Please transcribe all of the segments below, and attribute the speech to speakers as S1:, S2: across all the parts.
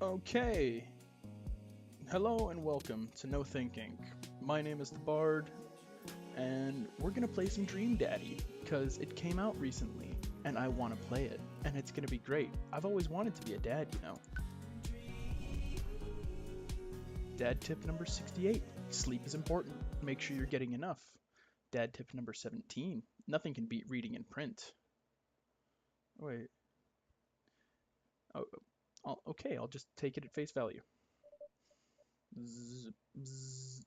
S1: Okay, hello and welcome to No Think Inc. My name is the Bard, and we're gonna play some Dream Daddy because it came out recently, and I want to play it, and it's gonna be great. I've always wanted to be a dad, you know. Dad tip number 68: sleep is important. Make sure you're getting enough. Dad tip number 17: nothing can beat reading in print. Wait, oh, okay, I'll just take it at face value. Zzz, bzz,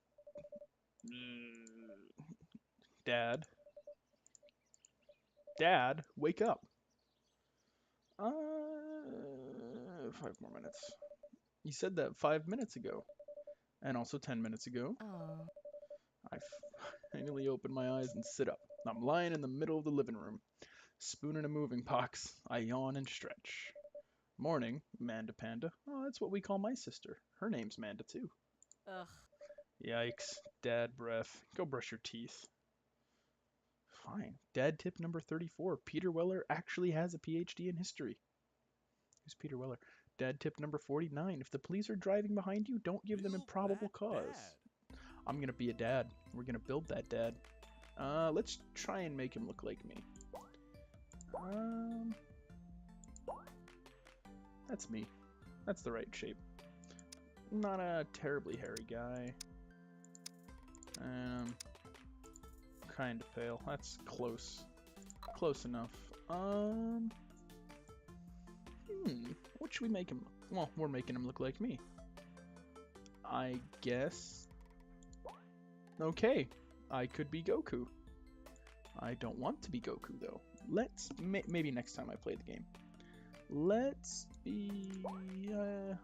S1: Dad, Dad, wake up. 5 more minutes. You said that 5 minutes ago, and also 10 minutes ago.
S2: Oh,
S1: I finally open my eyes and sit up. I'm lying in the middle of the living room, spoon in a moving box. I yawn and stretch. Morning, Manda Panda. Oh, that's what we call my sister. Her name's Manda too.
S2: ugh.
S1: Yikes, dad breath. Go brush your teeth. Fine. Dad tip number 34: Peter Weller actually has a PhD in history. Who's Peter Weller? Dad tip number 49: if the police are driving behind you, don't give them
S3: Build
S1: improbable
S3: that
S1: cause.
S3: dad.
S1: I'm gonna be a dad. We're gonna build that dad. Let's try and make him look like me. Um, that's me. That's the right shape. Not a terribly hairy guy. Um, kind of pale. That's close. Close enough. What should we make him? Well, we're making him look like me. I guess. Okay, I could be Goku. I don't want to be Goku though. Let's maybe next time I play the game. Let's be.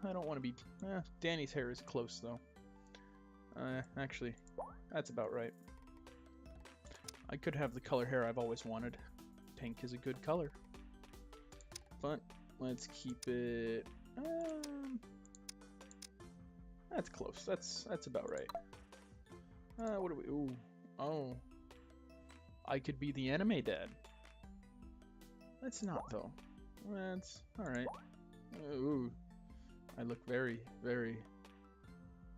S1: I don't want to be. Danny's hair is close though. Actually, that's about right. I could have the color hair I've always wanted. Pink is a good color. But let's keep it. That's close. That's about right. What do we? Ooh, oh. I could be the anime dad. Let's not though. That's all right. Ooh, I look very, very.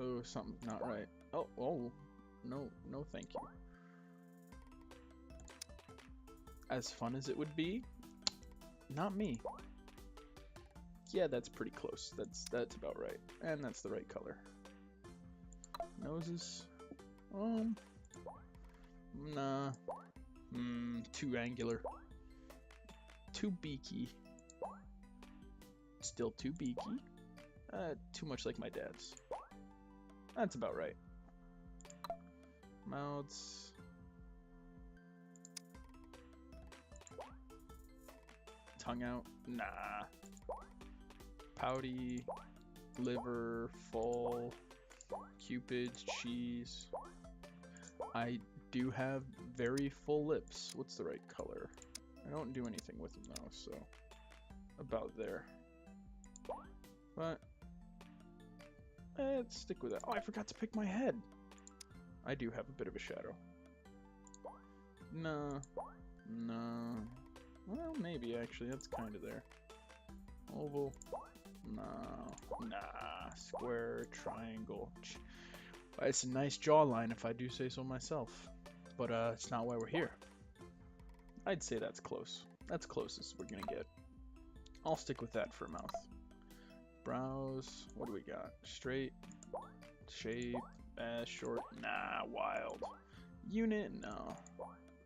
S1: Oh, something's not right. Oh, no, no, thank you. As fun as it would be, not me. Yeah, that's pretty close. That's about right, and that's the right color. Noses, nah. Too angular. Too beaky. Still too beaky. Too much like my dad's. That's about right. Mouths. Tongue out. Nah. Pouty. Liver. Full. Cupid's cheese. I do have very full lips. What's the right color? I don't do anything with them though, so about there. But let's stick with that. Oh, I forgot to pick my head. I do have a bit of a shadow. No, no. Well, maybe actually. That's kind of there. Oval. No. Nah. Square. Triangle. It's a nice jawline if I do say so myself. But it's not why we're here. I'd say that's close. That's closest we're gonna get. I'll stick with that for a mouth. Brows. What do we got? Straight. Shape. Short. Nah. Wild. Unit. No.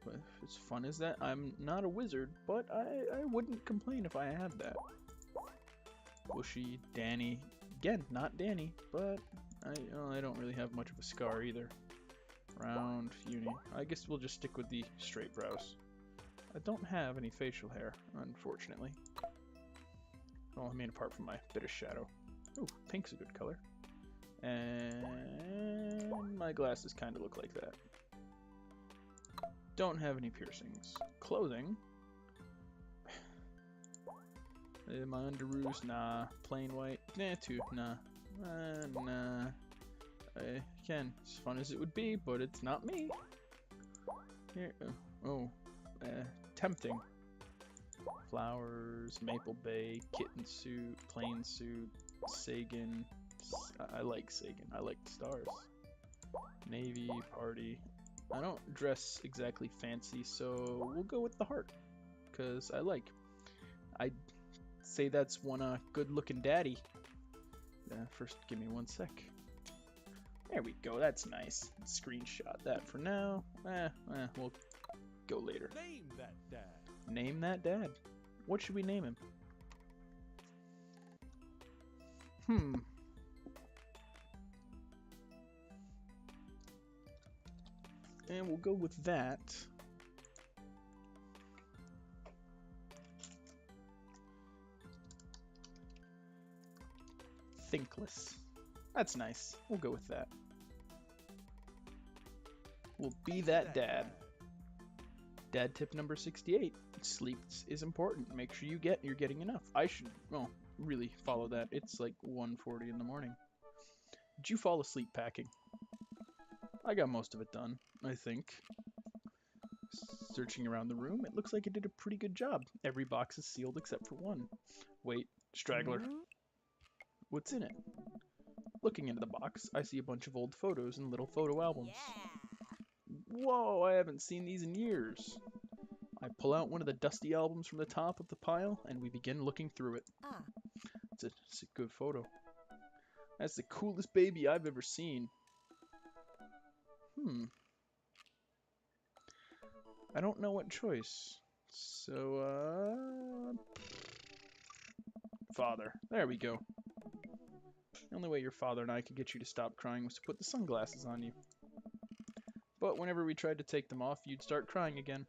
S1: But as fun as that, I'm not a wizard, but I wouldn't complain if I had that. Bushy. Danny. Again, not Danny, but I don't really have much of a scar either. Round. Uni. I guess we'll just stick with the straight brows. I don't have any facial hair, unfortunately. Well, I mean, apart from my bit of shadow. Ooh, pink's a good color. And my glasses kind of look like that. Don't have any piercings. Clothing. My underoos, nah. Plain white, nah, too, nah. Nah. Again, as fun as it would be, but it's not me. Here, tempting. Flowers, Maple Bay, kitten suit, plain suit. Sagan. I like Sagan. I like stars. Navy, party. I don't dress exactly fancy, so we'll go with the heart. Because I'd say that's one good-looking daddy. First, give me 1 sec. There we go. That's nice. Screenshot that for now. We'll go later.
S2: Name that dad.
S1: Name that dad. What should we name him? And we'll go with that. Thinkless. That's nice. We'll go with that. We'll be that dad. Dad tip number 68. Sleep is important. Make sure you're getting enough. I should, well, really follow that. It's like 1:40 in the morning. Did you fall asleep packing? I got most of it done, I think. Searching around the room, it looks like it did a pretty good job. Every box is sealed except for one. Wait, straggler. What's in it? Looking into the box, I see a bunch of old photos and little photo albums. Whoa, I haven't seen these in years. I pull out one of the dusty albums from the top of the pile, and we begin looking through it. It's a good photo. That's the coolest baby I've ever seen. I don't know what choice. So, father. There we go. The only way your father and I could get you to stop crying was to put the sunglasses on you. But whenever we tried to take them off, you'd start crying again.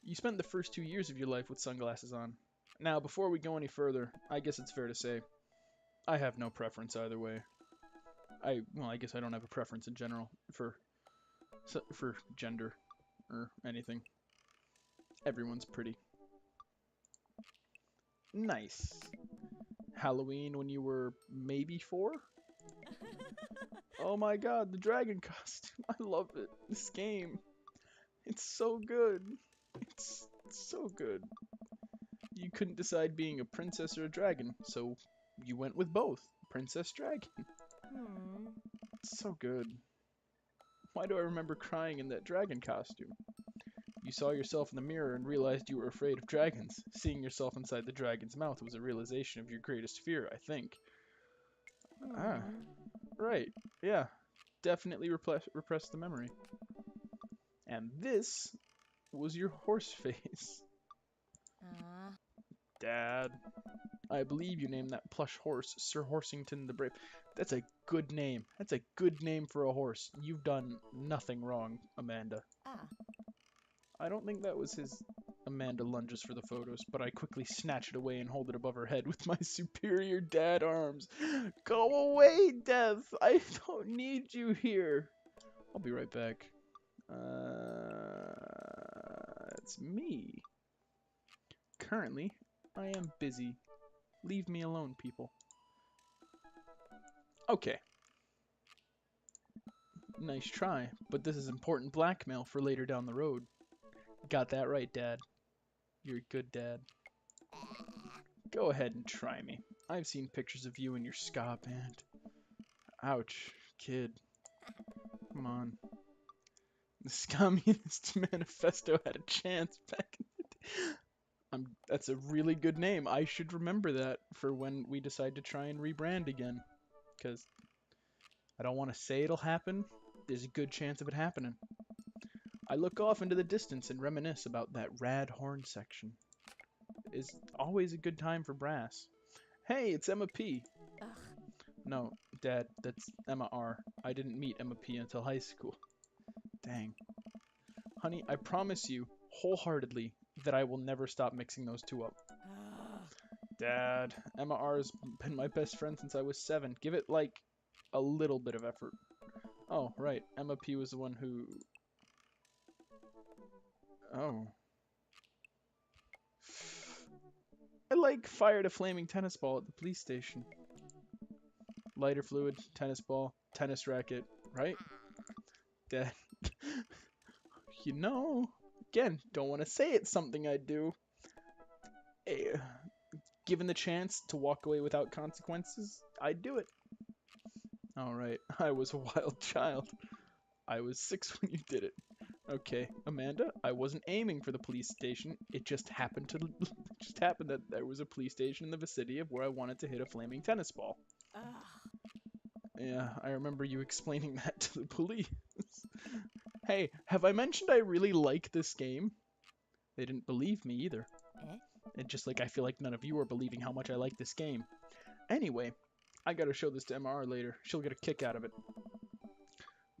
S1: You spent the first 2 years of your life with sunglasses on. Now, before we go any further, I guess it's fair to say, I have no preference either way. I guess I don't have a preference in general for gender or anything. Everyone's pretty. Nice. Halloween when you were maybe 4? Oh my god, the dragon costume. I love it. This game. It's so good. It's so good. You couldn't decide being a princess or a dragon, so you went with both. Princess Dragon. It's so good. Why do I remember crying in that dragon costume? You saw yourself in the mirror and realized you were afraid of dragons. Seeing yourself inside the dragon's mouth was a realization of your greatest fear, I think. Right. Yeah. Definitely repress the memory. And this was your horse face. Dad. I believe you named that plush horse Sir Horsington the Brave. That's a good name. That's a good name for a horse. You've done nothing wrong, Amanda. I don't think that was his. Amanda lunges for the photos, but I quickly snatch it away and hold it above her head with my superior dad arms. Go away, Death! I don't need you here. I'll be right back. It's me. Currently, I am busy. Leave me alone, people. Okay. Nice try, but this is important blackmail for later down the road. Got that right, Dad. You're a good dad. Go ahead and try me. I've seen pictures of you and your ska band. Ouch, kid. Come on. The Communist Manifesto had a chance back in the day. That's a really good name. I should remember that for when we decide to try and rebrand again. Because I don't want to say it'll happen. There's a good chance of it happening. I look off into the distance and reminisce about that rad horn section. It's always a good time for brass. Hey, it's Emma P. No, Dad, that's Emma R. I didn't meet Emma P until high school. Dang. Honey, I promise you, wholeheartedly, that I will never stop mixing those two up. Dad, Emma R has been my best friend since I was 7. Give it, like, a little bit of effort. Oh, right. Emma P was the one who... Oh. I, like, fired a flaming tennis ball at the police station. Lighter fluid, tennis ball, tennis racket, right? Dad. You know, again, don't want to say it's something I do. Hey, given the chance to walk away without consequences, I'd do it. Alright, I was a wild child. I was 6 when you did it. Okay, Amanda, I wasn't aiming for the police station. It just happened that there was a police station in the vicinity of where I wanted to hit a flaming tennis ball. Yeah, I remember you explaining that to the police. Hey, have I mentioned I really like this game? They didn't believe me either. And just like I feel like none of you are believing how much I like this game. Anyway, I gotta show this to MR later. She'll get a kick out of it.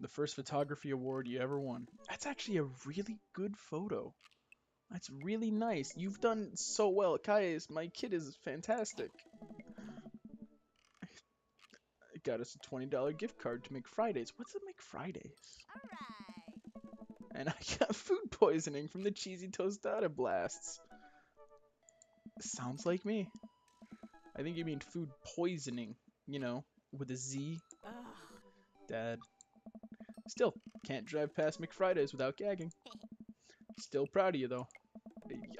S1: The first photography award you ever won. That's actually a really good photo. That's really nice. You've done so well. Kais, my kid is fantastic. I got us a $20 gift card to McFridays. What's a McFridays? And I got food poisoning from the cheesy tostada blasts. Sounds like me. I think you mean food poisoning, you know, with a Z. Dad. Still, can't drive past McFridays without gagging. Still proud of you, though.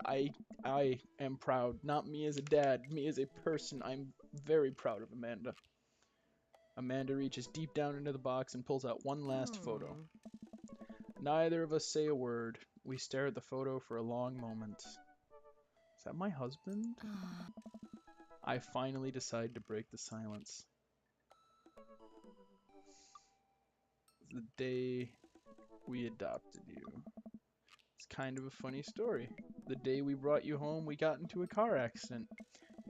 S1: I am proud. Not me as a dad, me as a person. I'm very proud of Amanda. Amanda reaches deep down into the box and pulls out one last photo. Neither of us say a word. We stare at the photo for a long moment. Is that my husband? I finally decide to break the silence. The day we adopted you. It's kind of a funny story. The day we brought you home, we got into a car accident.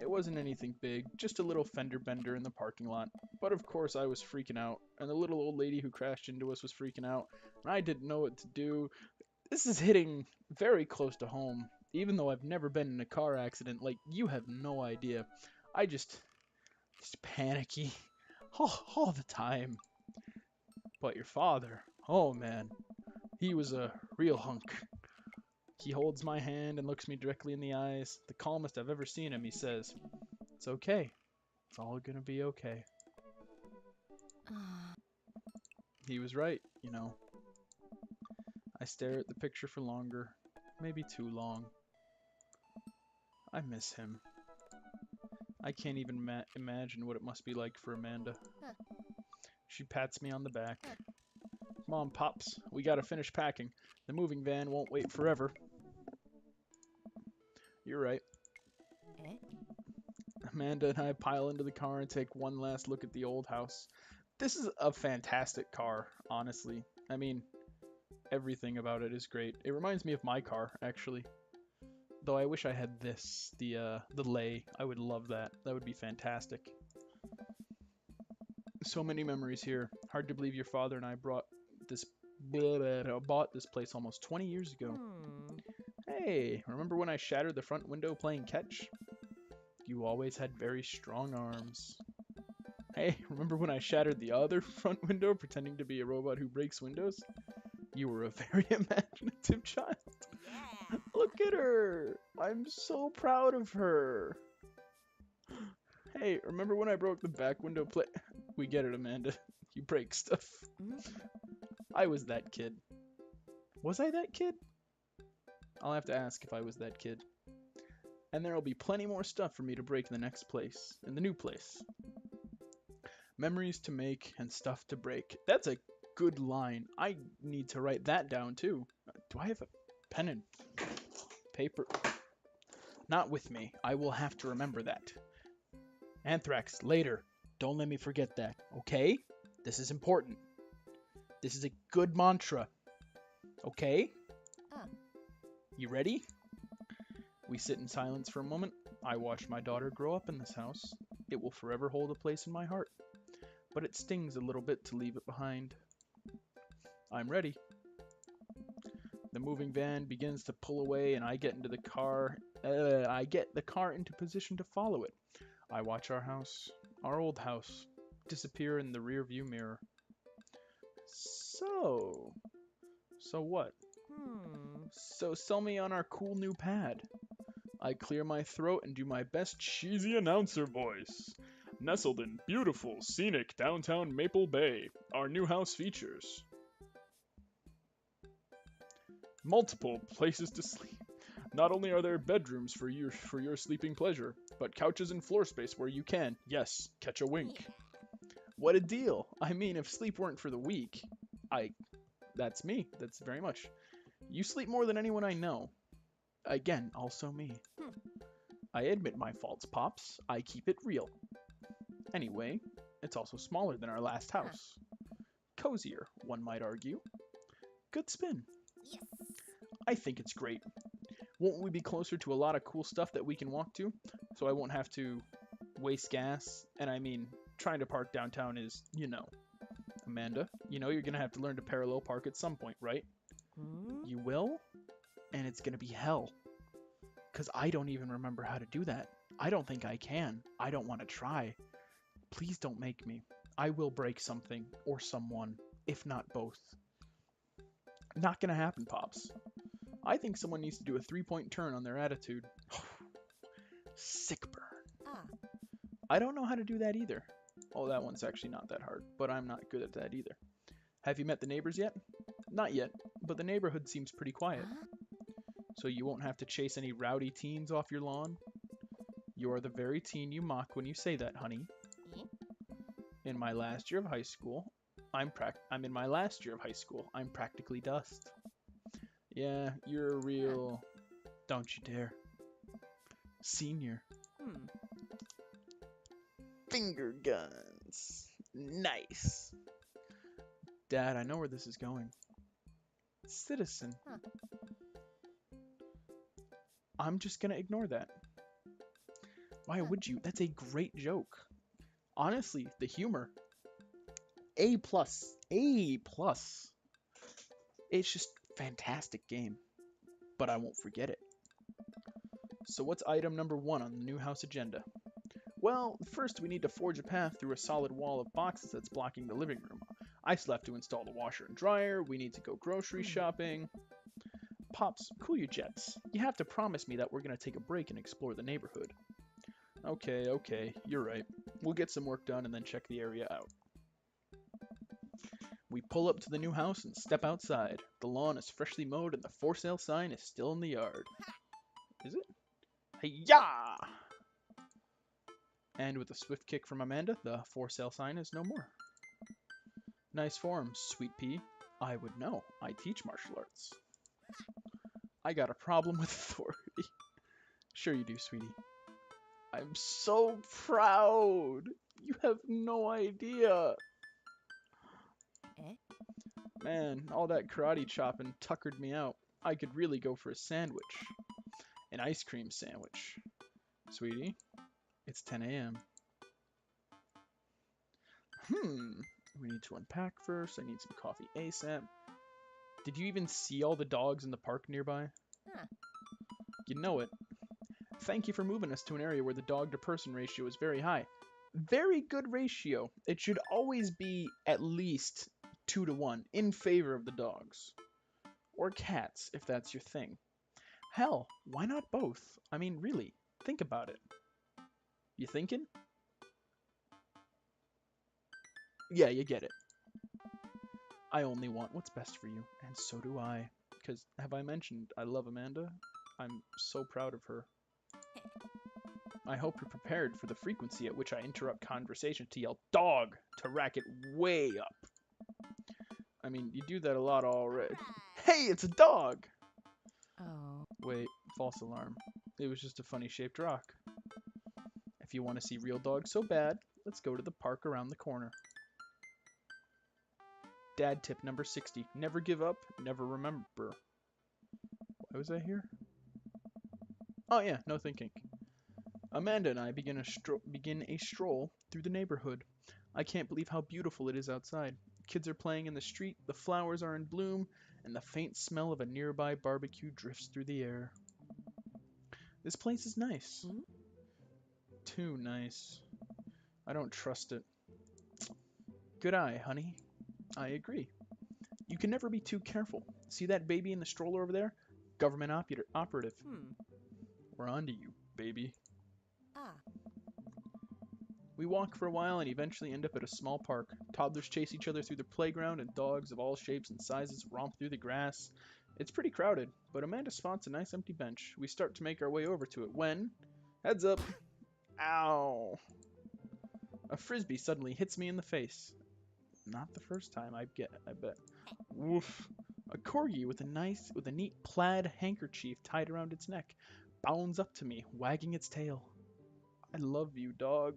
S1: It wasn't anything big, just a little fender bender in the parking lot. But of course I was freaking out, and the little old lady who crashed into us was freaking out, and I didn't know what to do. This is hitting very close to home, even though I've never been in a car accident. Like, you have no idea. I just panicky all the time. But your father, oh man, he was a real hunk. He holds my hand and looks me directly in the eyes. The calmest I've ever seen him, he says, "It's okay. It's all gonna be okay." He was right, you know. I stare at the picture for longer, maybe too long. I miss him. I can't even imagine what it must be like for Amanda. She pats me on the back. Mom, Pops, we gotta finish packing. The moving van won't wait forever. You're right. Amanda and I pile into the car and take one last look at the old house. This is a fantastic car, honestly. I mean, everything about it is great. It reminds me of my car, actually. Though I wish I had this, the lay. I would love that. That would be fantastic. So many memories here. Hard to believe your father and I bought this place almost 20 years ago. Hey, remember when I shattered the front window playing catch? You always had very strong arms. Hey, remember when I shattered the other front window pretending to be a robot who breaks windows? You were a very imaginative child. Look at her! I'm so proud of her. Hey, remember when I broke the back window plate? We get it, Amanda. You break stuff. I was that kid. Was I that kid? I'll have to ask if I was that kid. And there'll be plenty more stuff for me to break in the next place, in the new place. Memories to make and stuff to break. That's a good line. I need to write that down too. Do I have a pen and paper? Not with me. I will have to remember that. Anthrax, later. Don't let me forget that, okay? This is important. This is a good mantra. Okay? You ready? We sit in silence for a moment. I watched my daughter grow up in this house. It will forever hold a place in my heart. But it stings a little bit to leave it behind. I'm ready. The moving van begins to pull away and I get into the car. I get the car into position to follow it. I watch our house, our old house, disappear in the rear view mirror. So what? So sell me on our cool new pad. I clear my throat and do my best cheesy announcer voice. Nestled in beautiful, scenic downtown Maple Bay, our new house features multiple places to sleep. Not only are there bedrooms for your sleeping pleasure, but couches and floor space where you can, yes, catch a wink. What a deal. I mean, if sleep weren't for the weak, that's me. That's very much. You sleep more than anyone I know. Again, also me. I admit my faults, Pops. I keep it real. Anyway, it's also smaller than our last house. Cozier, one might argue. Good spin.
S3: Yes.
S1: I think it's great. Won't we be closer to a lot of cool stuff that we can walk to? So I won't have to waste gas. And I mean, trying to park downtown is, Amanda, you're going to have to learn to parallel park at some point, right? You will? And it's going to be hell. Because I don't even remember how to do that. I don't think I can. I don't want to try. Please don't make me. I will break something or someone, if not both. Not going to happen, Pops. I think someone needs to do a 3-point turn on their attitude. Sick burn. I don't know how to do that either. Oh, that one's actually not that hard, but I'm not good at that either. Have you met the neighbors yet? Not yet, but the neighborhood seems pretty quiet. So you won't have to chase any rowdy teens off your lawn? You are the very teen you mock when you say that, honey. In my last year of high school, I'm in my last year of high school. I'm practically dust. Yeah, you're a real... Don't you dare. Senior. Finger guns. Nice. Dad, I know where this is going. Citizen. I'm just gonna ignore that. Why would you? That's a great joke. Honestly, the humor. A+. A+. It's just fantastic game. But I won't forget it. So what's item number 1 on the new house agenda? Well, first we need to forge a path through a solid wall of boxes that's blocking the living room. I still have to install the washer and dryer. We need to go grocery shopping. Pops, cool your jets. You have to promise me that we're going to take a break and explore the neighborhood. Okay, you're right. We'll get some work done and then check the area out. We pull up to the new house and step outside. The lawn is freshly mowed and the for sale sign is still in the yard. Is it? Hey-ya! And with a swift kick from Amanda, the for sale sign is no more. Nice form, sweet pea. I would know. I teach martial arts. I got a problem with authority. Sure you do, sweetie. I'm so proud. You have no idea. Man, all that karate chopping tuckered me out. I could really go for a sandwich. An ice cream sandwich. Sweetie, it's 10 a.m. We need to unpack first. I need some coffee ASAP. Did you even see all the dogs in the park nearby? You know it. Thank you for moving us to an area where the dog-to-person ratio is very high. Very good ratio. It should always be at least 2-to-1 in favor of the dogs. Or cats, if that's your thing. Hell, why not both? I mean, really, think about it. You thinking? Yeah, you get it. I only want what's best for you, and so do I. Because, have I mentioned, I love Amanda? I'm so proud of her. I hope you're prepared for the frequency at which I interrupt conversation to yell dog to rack it way up. I mean, you do that a lot already. Hey, it's a dog!
S3: Oh.
S1: Wait, false alarm. It was just a funny shaped rock. If you want to see real dogs so bad, let's go to the park around the corner. Dad tip number 60. Never give up, never remember. Why was I here? Oh yeah, no thinking. Amanda and I begin a stroll through the neighborhood. I can't believe how beautiful it is outside. Kids are playing in the street, the flowers are in bloom, and the faint smell of a nearby barbecue drifts through the air. This place is nice. Too nice. I don't trust it. Good eye, honey. I agree. You can never be too careful. See that baby in the stroller over there? Government operative. We're on to you, baby. We walk for a while and eventually end up at a small park. Toddlers chase each other through the playground and dogs of all shapes and sizes romp through the grass. It's pretty crowded, but Amanda spots a nice empty bench. We start to make our way over to it when... Heads up! Ow. A frisbee suddenly hits me in the face. Not the first time, I bet. Woof. A corgi with a neat plaid handkerchief tied around its neck bounds up to me, wagging its tail. I love you, dog.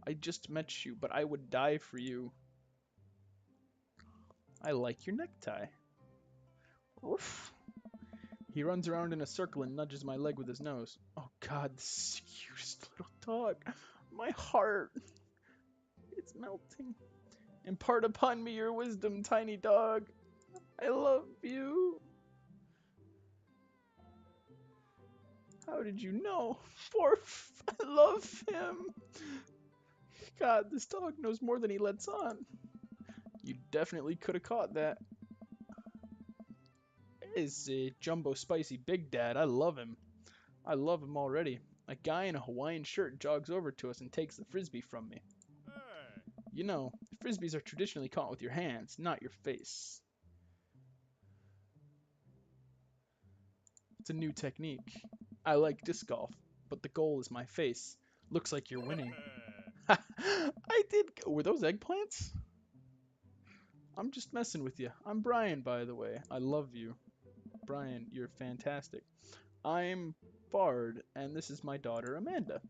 S1: I just met you, but I would die for you. I like your necktie. Woof. He runs around in a circle and nudges my leg with his nose. Oh god, this cutest little dog. My heart. It's melting. Impart upon me your wisdom, tiny dog. I love you. How did you know? Forf, I love him. God, this dog knows more than he lets on. You definitely could have caught that. Is a Jumbo Spicy Big Dad. I love him. I love him already. A guy in a Hawaiian shirt jogs over to us and takes the frisbee from me.
S2: Hey.
S1: You know, frisbees are traditionally caught with your hands, not your face. It's a new technique. I like disc golf, but the goal is my face. Looks like you're winning. I did. Were those eggplants? I'm just messing with you. I'm Brian, by the way. I love you. Brian, you're fantastic. I'm Bard, and this is my daughter, Amanda.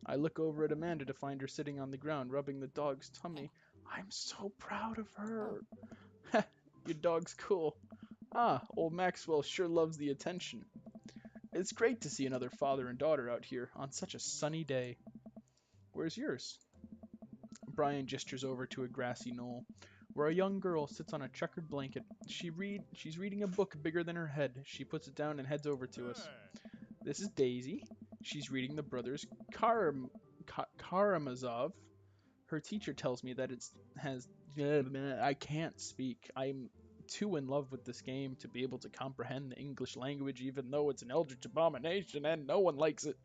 S1: I look over at Amanda to find her sitting on the ground, rubbing the dog's tummy. I'm so proud of her. Your dog's cool. Ah, old Maxwell sure loves the attention. It's great to see another father and daughter out here on such a sunny day. Where's yours? Brian gestures over to a grassy knoll, where a young girl sits on a checkered blanket. She's reading a book bigger than her head. She puts it down and heads over to us. This is Daisy. She's reading the brothers Karamazov. Her teacher tells me that I can't speak. I'm too in love with this game to be able to comprehend the English language, even though it's an eldritch abomination and no one likes it.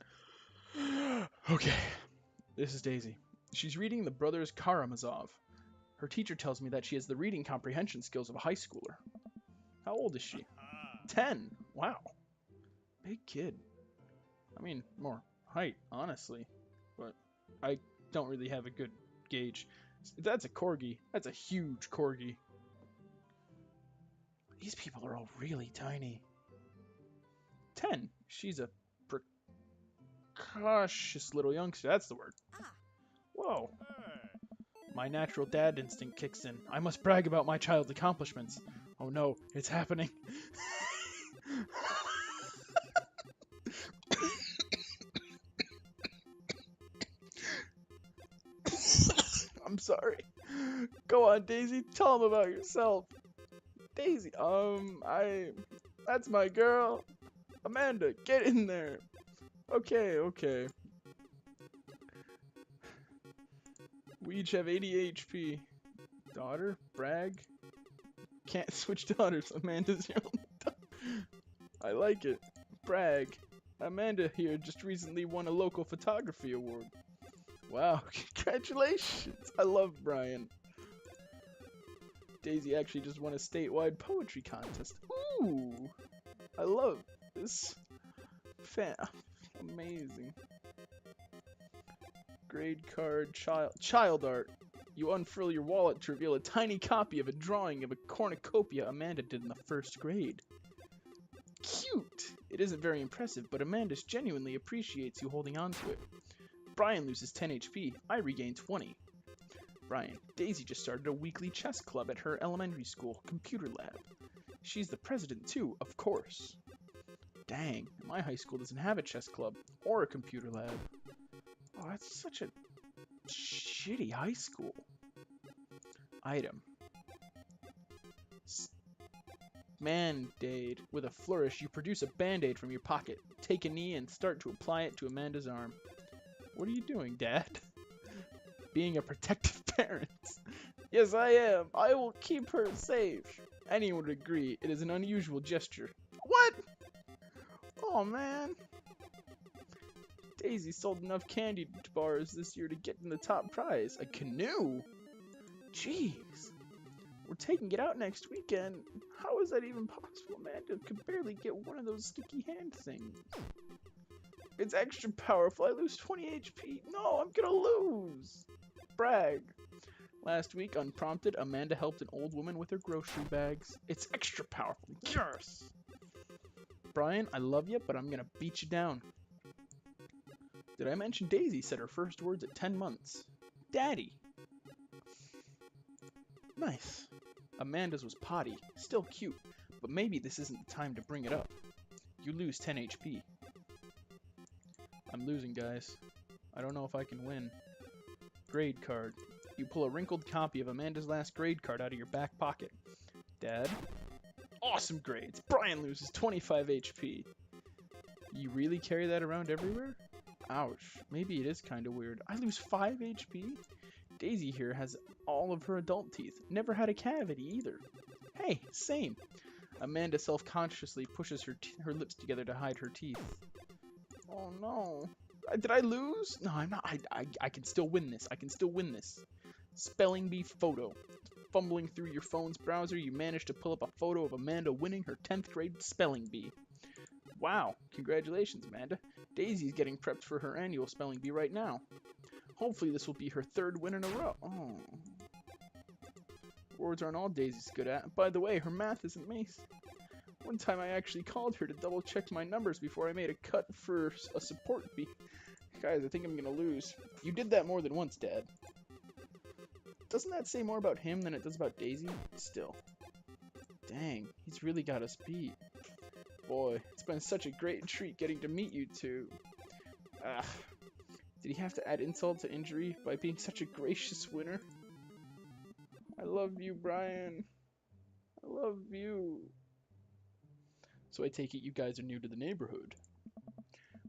S1: Okay, this is Daisy. She's reading the brothers Karamazov. Her teacher tells me that she has the reading comprehension skills of a high schooler. How old is she? 10. Wow. Big kid. I mean, more height, honestly. But I don't really have a good gauge. That's a corgi. That's a huge corgi. These people are all really tiny. 10. She's a precocious little youngster. That's the word. Whoa. My natural dad instinct kicks in. I must brag about my child's accomplishments. Oh no, it's happening. I'm sorry. Go on, Daisy. Tell him about yourself. Daisy, that's my girl. Amanda, get in there. Okay. We each have 80 HP. Daughter? Brag? Can't switch daughters. Amanda's your only daughter. I like it. Brag. Amanda here just recently won a local photography award. Wow, congratulations. I love Brian. Daisy actually just won a statewide poetry contest. Ooh, I love this. Amazing. Grade card, child art. You unfurl your wallet to reveal a tiny copy of a drawing of a cornucopia Amanda did in the first grade. Cute! It isn't very impressive, but Amanda genuinely appreciates you holding on to it. Brian loses 10 HP. I regain 20. Brian, Daisy just started a weekly chess club at her elementary school computer lab. She's the president too, of course. Dang, my high school doesn't have a chess club or a computer lab. Oh, that's such a shitty high school. Item. Band-Aid. With a flourish, you produce a Band-Aid from your pocket. Take a knee and start to apply it to Amanda's arm. What are you doing, Dad? Being a protective parent. Yes, I am. I will keep her safe. Anyone would agree. It is an unusual gesture. What? Oh, man. Daisy sold enough candy bars this year to get in the top prize. A canoe? Jeez. We're taking it out next weekend. How is that even possible? Amanda could barely get one of those sticky hand things. It's extra powerful. I lose 20 HP. No, I'm gonna lose. Brag. Last week, unprompted, Amanda helped an old woman with her grocery bags. It's extra powerful. Yes! Brian, I love you, but I'm gonna beat you down. Did I mention Daisy said her first words at 10 months? Daddy. Nice. Amanda's was potty. Still cute, but maybe this isn't the time to bring it up. You lose 10 HP. I'm losing, guys. I don't know if I can win. Grade card. You pull a wrinkled copy of Amanda's last grade card out of your back pocket. Dad? Awesome grades. Brian loses 25 HP. You really carry that around everywhere? Ouch. Maybe it is kind of weird. I lose 5 HP? Daisy here has all of her adult teeth. Never had a cavity either. Hey, same. Amanda self-consciously pushes her lips together to hide her teeth. Oh no. Did I lose? No, I'm not. I can still win this. I can still win this. Spelling bee photo. Fumbling through your phone's browser, you managed to pull up a photo of Amanda winning her 10th grade spelling bee. Wow. Congratulations, Amanda. Daisy's getting prepped for her annual spelling bee right now. Hopefully this will be her 3rd win in a row. Oh. Words aren't all Daisy's good at. By the way, her math isn't mace. One time I actually called her to double check my numbers before I made a cut for a support bee. Guys, I think I'm gonna lose. You did that more than once, Dad. Doesn't that say more about him than it does about Daisy? Still. Dang, he's really got us beat. Boy, it's been such a great treat getting to meet you two. Did he have to add insult to injury by being such a gracious winner? I love you, Brian. I love you. So I take it you guys are new to the neighborhood.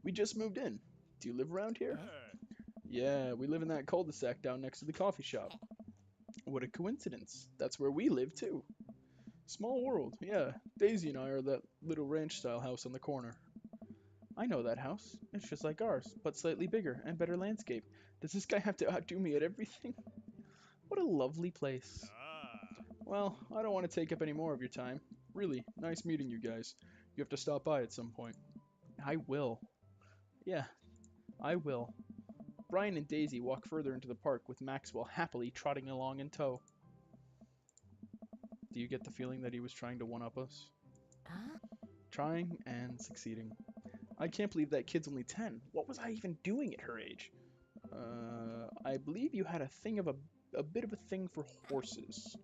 S1: We just moved in. Do you live around here? Yeah, we live in that cul-de-sac down next to the coffee shop. What a coincidence. That's where we live, too. Small world, yeah. Daisy and I are that little ranch-style house on the corner. I know that house. It's just like ours, but slightly bigger and better landscape. Does this guy have to outdo me at everything? What a lovely place. Well, I don't want to take up any more of your time. Really, nice meeting you guys. You have to stop by at some point. I will. Yeah, I will. Brian and Daisy walk further into the park with Maxwell happily trotting along in tow. Do you get the feeling that he was trying to one-up us? Trying and succeeding. I can't believe that kid's only 10. What was I even doing at her age? I believe you had a bit of a thing for horses.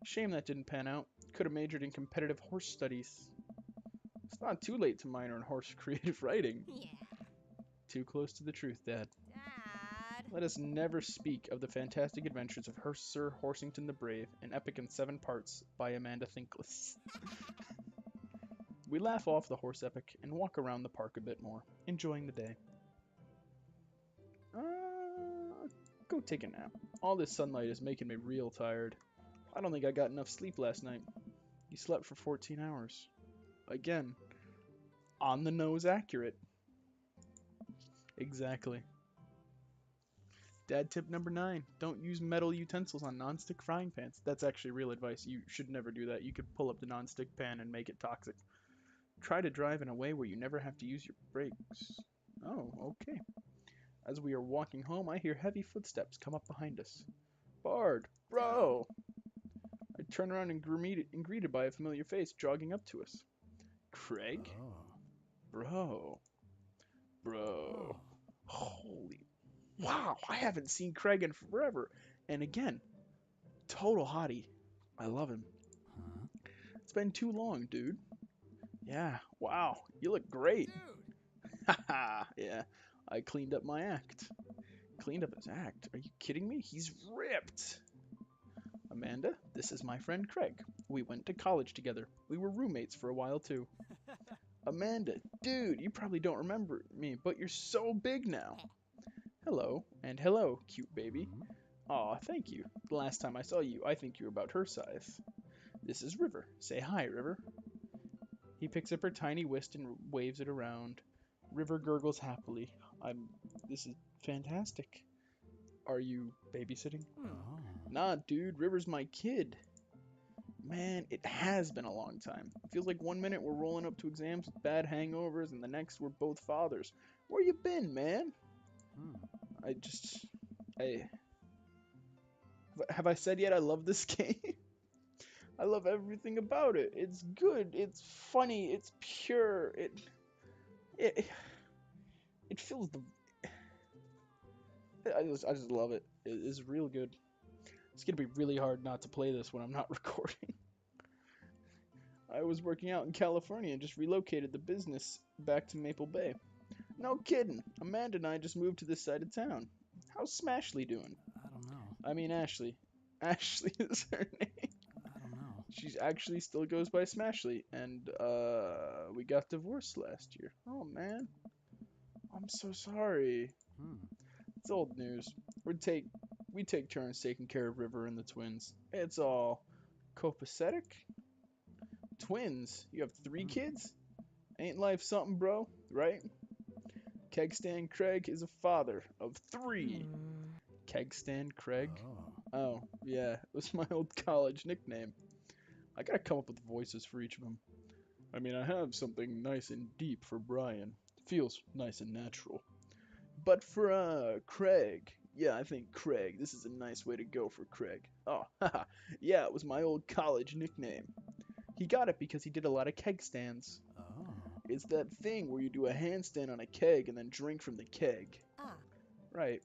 S1: Shame that didn't pan out. Could have majored in competitive horse studies. It's not too late to minor in horse creative writing. Yeah. Too close to the truth, Dad. Dad. Let us never speak of the fantastic adventures of Sir Horsington the Brave, an epic in 7 parts by Amanda Thinkless. We laugh off the horse epic and walk around the park a bit more, enjoying the day. Go take a nap. All this sunlight is making me real tired. I don't think I got enough sleep last night. You slept for 14 hours. Again, on the nose accurate. Exactly. Dad tip number 9. Don't use metal utensils on non-stick frying pans. That's actually real advice. You should never do that. You could pull up the non-stick pan and make it toxic. Try to drive in a way where you never have to use your brakes. Oh, okay. As we are walking home, I hear heavy footsteps come up behind us. Bard, bro! I turn around and greeted by a familiar face jogging up to us. Craig? Oh. Bro. Holy. Wow, I haven't seen Craig in forever. And again, total hottie. I love him. It's been too long, dude. Yeah, wow, you look great. Haha, yeah, I cleaned up my act. Cleaned up his act? Are you kidding me? He's ripped. Amanda, this is my friend Craig. We went to college together. We were roommates for a while, too. Amanda, dude, you probably don't remember me, but you're so big now. Hello, and hello, cute baby. Aw, thank you. The last time I saw you, I think you were about her size. This is River. Say hi, River. He picks up her tiny wrist and waves it around. River gurgles happily. This is fantastic. Are you babysitting? Nah, dude, River's my kid. Man, it has been a long time. It feels like one minute we're rolling up to exams with bad hangovers, and the next we're both fathers. Where you been, man?
S2: Hmm.
S1: I just... I... Have I said yet I love this game? I love everything about it. It's good. It's funny. It's pure. It it feels the. I just love it. It is real good. It's gonna be really hard not to play this when I'm not recording. I was working out in California and just relocated the business back to Maple Bay. No kidding. Amanda and I just moved to this side of town. How's Smashley doing?
S2: I don't know.
S1: I mean Ashley. Ashley is her name.
S2: I don't know.
S1: She actually still goes by Smashley, and we got divorced last year. Oh man, I'm so sorry.
S2: Hmm.
S1: It's old news. We take turns taking care of River and the twins. It's all copacetic. Twins? You have three
S2: Hmm.
S1: kids? Ain't life something, bro? Right? Kegstand Craig is a father of three. Kegstand Craig?
S2: Oh.
S1: Oh, yeah, it was my old college nickname. I gotta come up with voices for each of them. I mean, I have something nice and deep for Brian. Feels nice and natural. But for, Craig. Yeah, I think Craig. This is a nice way to go for Craig. Oh, haha. Yeah, it was my old college nickname. He got it because he did a lot of keg stands.
S2: Oh.
S1: It's that thing where you do a handstand on a keg and then drink from the keg.
S3: Ah.
S1: Right.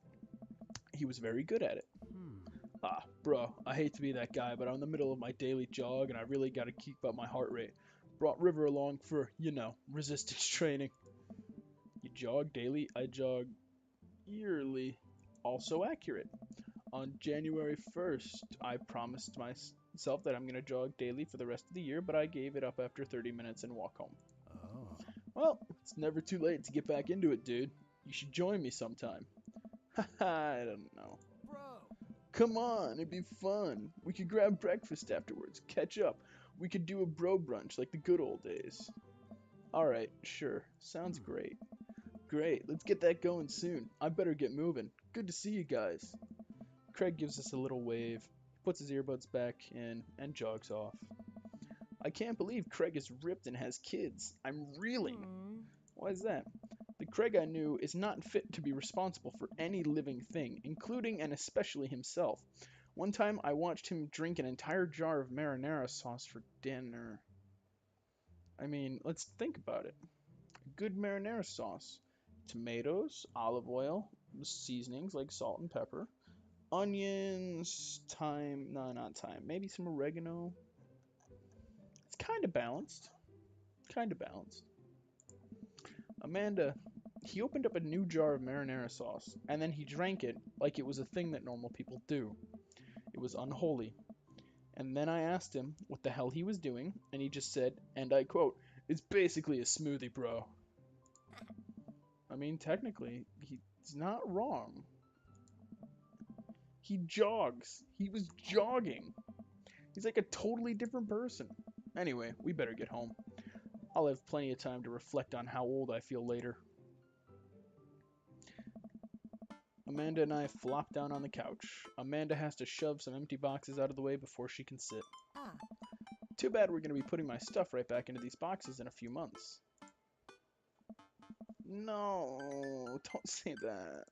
S1: He was very good at it.
S2: Hmm.
S1: Ah, bro, I hate to be that guy, but I'm in the middle of my daily jog and I really gotta keep up my heart rate. Brought River along for, resistance training. You jog daily? I jog yearly. Also accurate. On January 1st, I promised myself that I'm going to jog daily for the rest of the year, but I gave it up after 30 minutes and walk home.
S2: Oh.
S1: Well, it's never too late to get back into it, dude. You should join me sometime. Haha, I don't know.
S3: Bro.
S1: Come on, it'd be fun. We could grab breakfast afterwards, catch up. We could do a bro brunch like the good old days. Alright, sure. Sounds
S2: Hmm.
S1: great. Great, let's get that going soon. I better get moving. Good to see you guys. Craig gives us a little wave, puts his earbuds back in, and jogs off. I can't believe Craig is ripped and has kids. I'm reeling. Why is that? The Craig I knew is not fit to be responsible for any living thing, including and especially himself. One time I watched him drink an entire jar of marinara sauce for dinner. I mean, let's think about it. Good marinara sauce. Tomatoes, olive oil, seasonings like salt and pepper, onions, thyme, no, not thyme, maybe some oregano. It's kind of balanced. Kind of balanced. Amanda, he opened up a new jar of marinara sauce, and then he drank it like it was a thing that normal people do. It was unholy. And then I asked him what the hell he was doing, and he just said, and I quote, "It's basically a smoothie, bro." I mean, technically, he's not wrong. He jogs. He was jogging. He's like a totally different person. Anyway, we better get home. I'll have plenty of time to reflect on how old I feel later. Amanda and I flop down on the couch. Amanda has to shove some empty boxes out of the way before she can sit.
S3: Ah.
S1: Too bad we're going to be putting my stuff right back into these boxes in a few months. No, don't say that.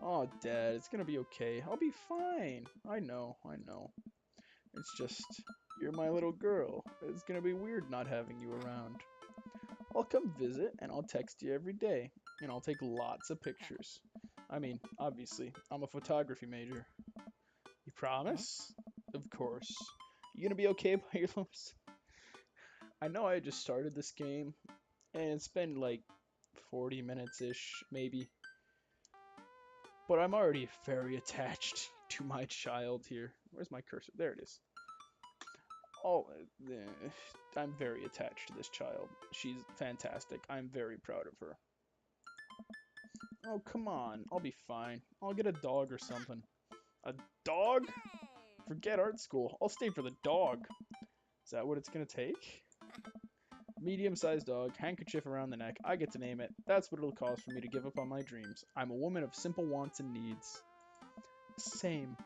S1: Oh, Dad, it's gonna be okay. I'll be fine. I know. It's just, you're my little girl. It's gonna be weird not having you around. I'll come visit, and I'll text you every day, and I'll take lots of pictures. I mean, obviously, I'm a photography major. You promise? Of course. You gonna be okay by your lips? I know I just started this game, and it's been like 40 minutes-ish, maybe. But I'm already very attached to my child here. Where's my cursor? There it is. Oh, I'm very attached to this child. She's fantastic. I'm very proud of her. Oh, come on. I'll be fine. I'll get a dog or something. A dog? Forget art school. I'll stay for the dog. Is that what it's gonna take? Medium-sized dog, handkerchief around the neck. I get to name it. That's what it'll cost for me to give up on my dreams. I'm a woman of simple wants and needs. Same.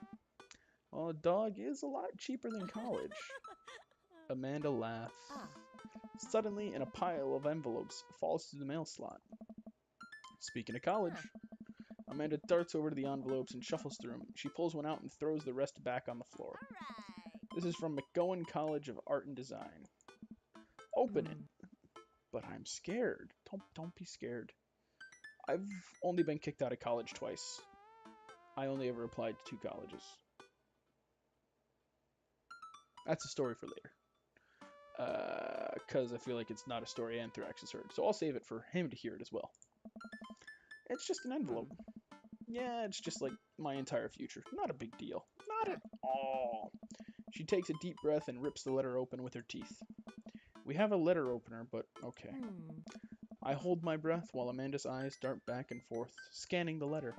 S1: Well, a dog is a lot cheaper than college. Amanda laughs. Suddenly, in a pile of envelopes falls through the mail slot. Speaking of college, Amanda darts over to the envelopes and shuffles through them. She pulls one out and throws the rest back on the floor. This is from McGowan College of Art and Design. Open it. But I'm scared. Don't be scared. I've only been kicked out of college twice. I only ever applied to 2 colleges. That's a story for later. Because I feel like it's not a story Anthrax has heard. So I'll save it for him to hear it as well. It's just an envelope. Yeah, it's just like my entire future. Not a big deal. Not at all. She takes a deep breath and rips the letter open with her teeth. We have a letter opener, but okay. I hold my breath while Amanda's eyes dart back and forth, scanning the letter.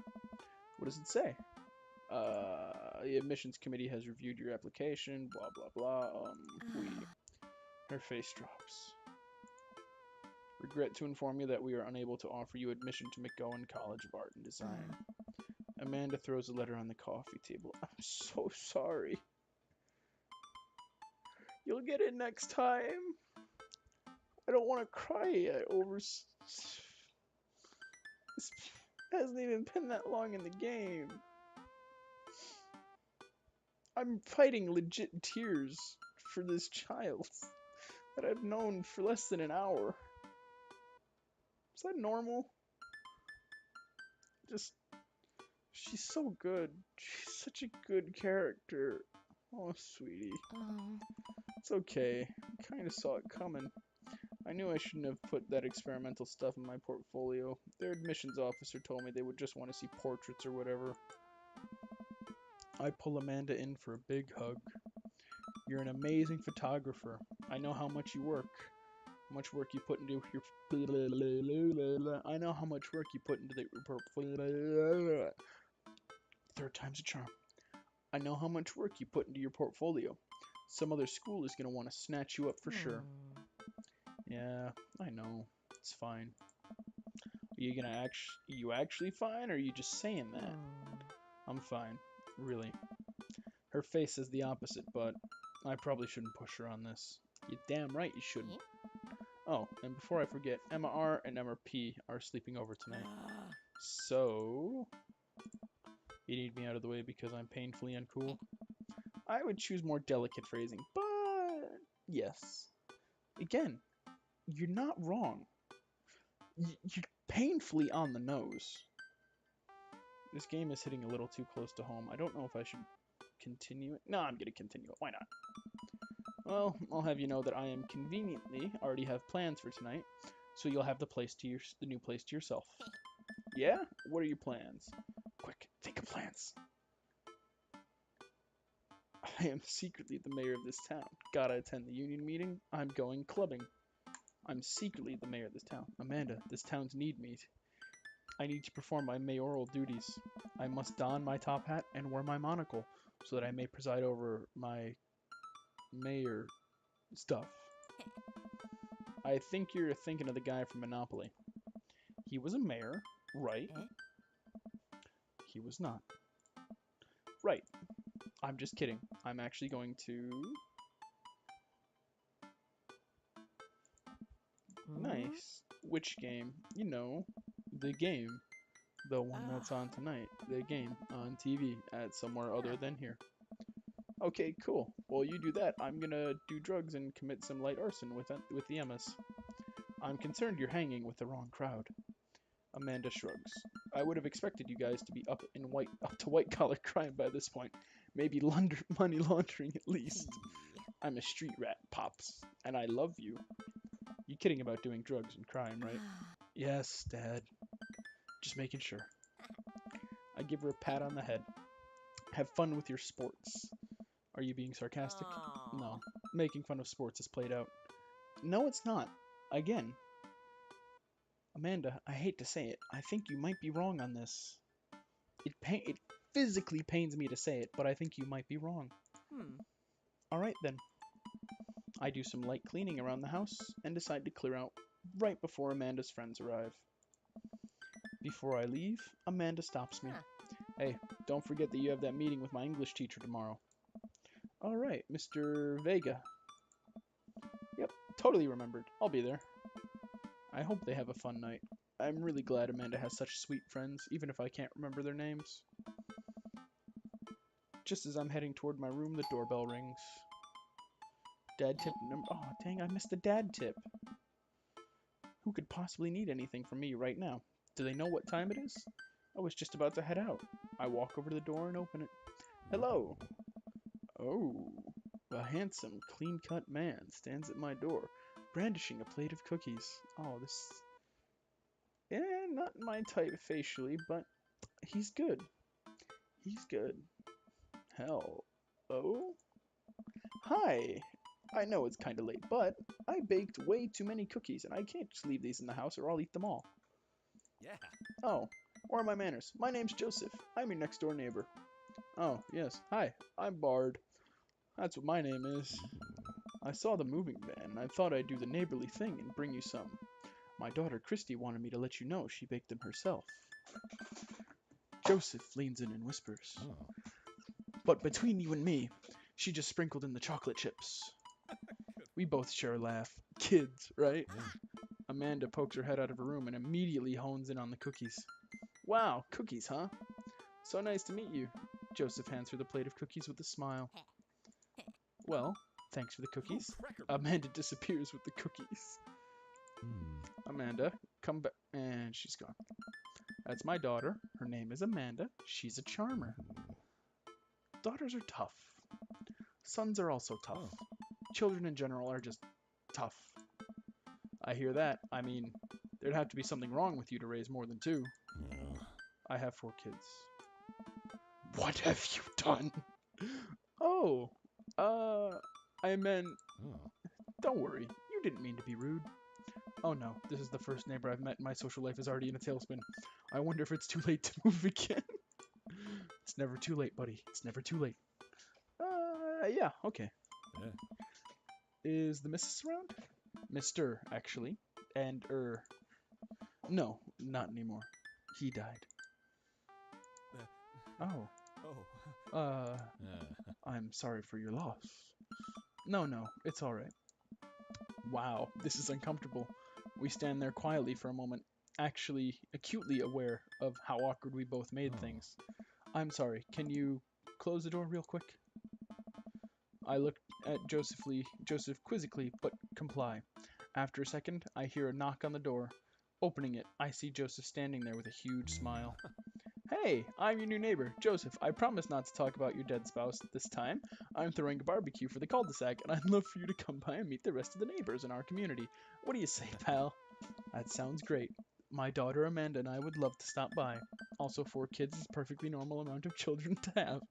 S1: What does it say? The admissions committee has reviewed your application, blah, blah, blah. Her face drops. Regret to inform you that we are unable to offer you admission to McGowan College of Art and Design. Amanda throws the letter on the coffee table. I'm so sorry. You'll get it next time. I don't want to cry over... This hasn't even been that long in the game. I'm fighting legit tears for this child that I've known for less than an hour. Is that normal? Just... She's so good. She's such a good character. Oh, sweetie. It's okay. I kind of saw it coming. I knew I shouldn't have put that experimental stuff in my portfolio. Their admissions officer told me they would just want to see portraits or whatever. I pull Amanda in for a big hug. You're an amazing photographer. I know how much you work. How much work you put into your... I know how much work you put into the... Third time's a charm. I know how much work you put into your portfolio. Some other school is going to want to snatch you up for sure. Yeah, I know. It's fine. Are you actually fine, or are you just saying that? I'm fine. Really. Her face says the opposite, but I probably shouldn't push her on this. You're damn right you shouldn't. Oh, and before I forget, Emma R and Emma P are sleeping over tonight. So... You need me out of the way because I'm painfully uncool? I would choose more delicate phrasing, but... Yes. Again, you're not wrong. You're painfully on the nose. This game is hitting a little too close to home. I don't know if I should continue it. No, I'm going to continue it. Why not? Well, I'll have you know that I am conveniently already have plans for tonight, so you'll have the new place to yourself. Yeah? What are your plans? Quick, think of plans. I am secretly the mayor of this town. Gotta attend the union meeting. I'm going clubbing. I'm secretly the mayor of this town. Amanda, this town's need me. I need to perform my mayoral duties. I must don my top hat and wear my monocle so that I may preside over my mayor stuff. I think you're thinking of the guy from Monopoly. He was a mayor, right? He was not. Right. I'm just kidding. I'm actually going to... Nice. Which game? You know, the game. The one that's on tonight. The game on TV at somewhere other than here. Okay, cool. Well, you do that. I'm gonna do drugs and commit some light arson with the Emmas. I'm concerned you're hanging with the wrong crowd. Amanda shrugs. I would have expected you guys to be up to white-collar crime by this point. Maybe money laundering at least. I'm a street rat, Pops, and I love you. You kidding about doing drugs and crime, right? Yes, Dad. Just making sure. I give her a pat on the head. Have fun with your sports. Are you being sarcastic? No. Making fun of sports is played out. No, it's not. Again. Amanda, I hate to say it. I think you might be wrong on this. It physically pains me to say it, but I think you might be wrong. Alright then. I do some light cleaning around the house and decide to clear out right before Amanda's friends arrive. Before I leave, Amanda stops me. Hey, don't forget that you have that meeting with my English teacher tomorrow. Alright, Mr. Vega. Totally remembered. I'll be there. I hope they have a fun night. I'm really glad Amanda has such sweet friends, even if I can't remember their names. Just as I'm heading toward my room, the doorbell rings. Dad tip number... Oh, dang, I missed the dad tip. Who could possibly need anything from me right now? Do they know what time it is? I was just about to head out. I walk over to the door and open it. Hello. Oh, a handsome, clean-cut man stands at my door, brandishing a plate of cookies. Oh, this... not my type facially, but he's good. He's good. Hell. Oh? Hi. I know it's kinda late, but I baked way too many cookies, and I can't just leave these in the house or I'll eat them all.
S3: Yeah.
S1: Oh, where are my manners? My name's Joseph. I'm your next door neighbor. Oh, yes. Hi, I'm Bard. That's what my name is. I saw the moving van, and I thought I'd do the neighborly thing and bring you some. My daughter Christy wanted me to let you know she baked them herself. Joseph leans in and whispers.
S2: Oh.
S1: But between you and me, she just sprinkled in the chocolate chips. We both share a laugh. Kids, right?
S2: Yeah.
S1: Amanda pokes her head out of her room and immediately hones in on the cookies. Wow, cookies, huh? So nice to meet you. Joseph hands her the plate of cookies with a smile. Well, thanks for the cookies. Amanda disappears with the cookies. Amanda, come back. And she's gone. That's my daughter. Her name is Amanda. She's a charmer. Daughters are tough. Sons are also tough.
S2: Oh.
S1: Children in general are just tough. I hear that. I mean, there'd have to be something wrong with you to raise more than two.
S2: Yeah.
S1: I have 4 kids. What have you done? Oh, I meant,
S2: Oh.
S1: don't worry. You didn't mean to be rude. Oh no, this is the first neighbor I've met and my social life is already in a tailspin. I wonder if it's too late to move again. It's never too late, buddy. It's never too late. Yeah, okay.
S2: Yeah.
S1: Is the missus around? Mr., actually. And, no, not anymore. He died. Oh.
S3: Oh.
S2: Yeah.
S1: I'm sorry for your loss. No, it's alright. Wow, this is uncomfortable. We stand there quietly for a moment, actually acutely aware of how awkward we both made
S2: Oh.
S1: things. I'm sorry, can you close the door real quick? I look at Joseph quizzically, but comply. After a second, I hear a knock on the door. Opening it, I see Joseph standing there with a huge smile. Hey, I'm your new neighbor, Joseph. I promise not to talk about your dead spouse this time. I'm throwing a barbecue for the cul-de-sac, and I'd love for you to come by and meet the rest of the neighbors in our community. What do you say, pal? That sounds great. My daughter Amanda and I would love to stop by. Also, 4 kids is a perfectly normal amount of children to have.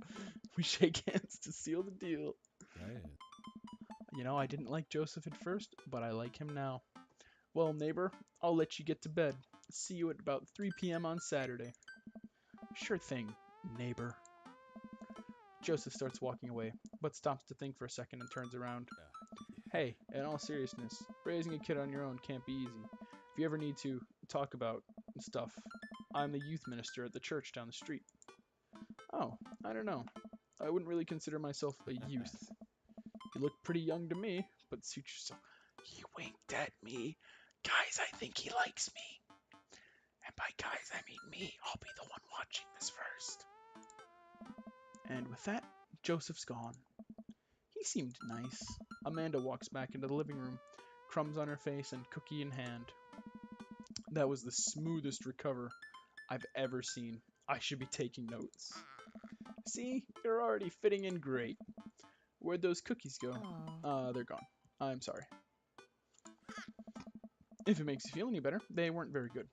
S1: We shake hands to seal the deal.
S2: Right.
S1: You know, I didn't like Joseph at first, but I like him now. Well, neighbor, I'll let you get to bed. See you at about 3 p.m. on Saturday. Sure thing, neighbor. Joseph starts walking away, but stops to think for a second and turns around. Hey, in all seriousness, raising a kid on your own can't be easy. If you ever need to talk about stuff, I'm the youth minister at the church down the street. Oh, I don't know. I wouldn't really consider myself a youth. You look pretty young to me, but suit yourself. He winked at me. Guys, I think he likes me. And by guys, I mean me. I'll be the one watching this first. And with that, Joseph's gone. He seemed nice. Amanda walks back into the living room, crumbs on her face and cookie in hand. That was the smoothest recover I've ever seen. I should be taking notes. See, you're already fitting in great. Where'd those cookies go? They're gone. I'm sorry. If it makes you feel any better, they weren't very good.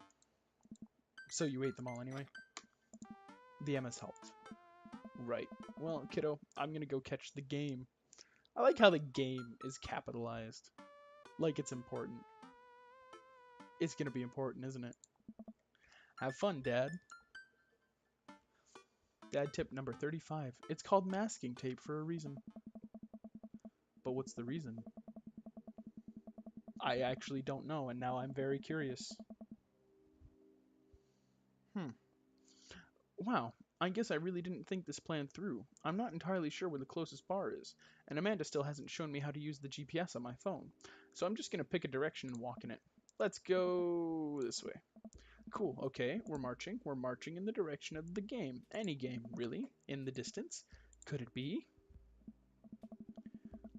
S1: So you ate them all anyway? The MS helped. Right. Well, kiddo, I'm gonna go catch the game. I like how the game is capitalized. Like it's important. It's gonna be important, isn't it? Have fun, Dad. Dad tip number 35. It's called masking tape for a reason. But what's the reason? I actually don't know, and now I'm very curious. Wow, I guess I really didn't think this plan through. I'm not entirely sure where the closest bar is, and Amanda still hasn't shown me how to use the GPS on my phone. So I'm just gonna pick a direction and walk in it. Let's go this way. Cool, okay, we're marching. We're marching in the direction of the game. Any game, really, in the distance. Could it be?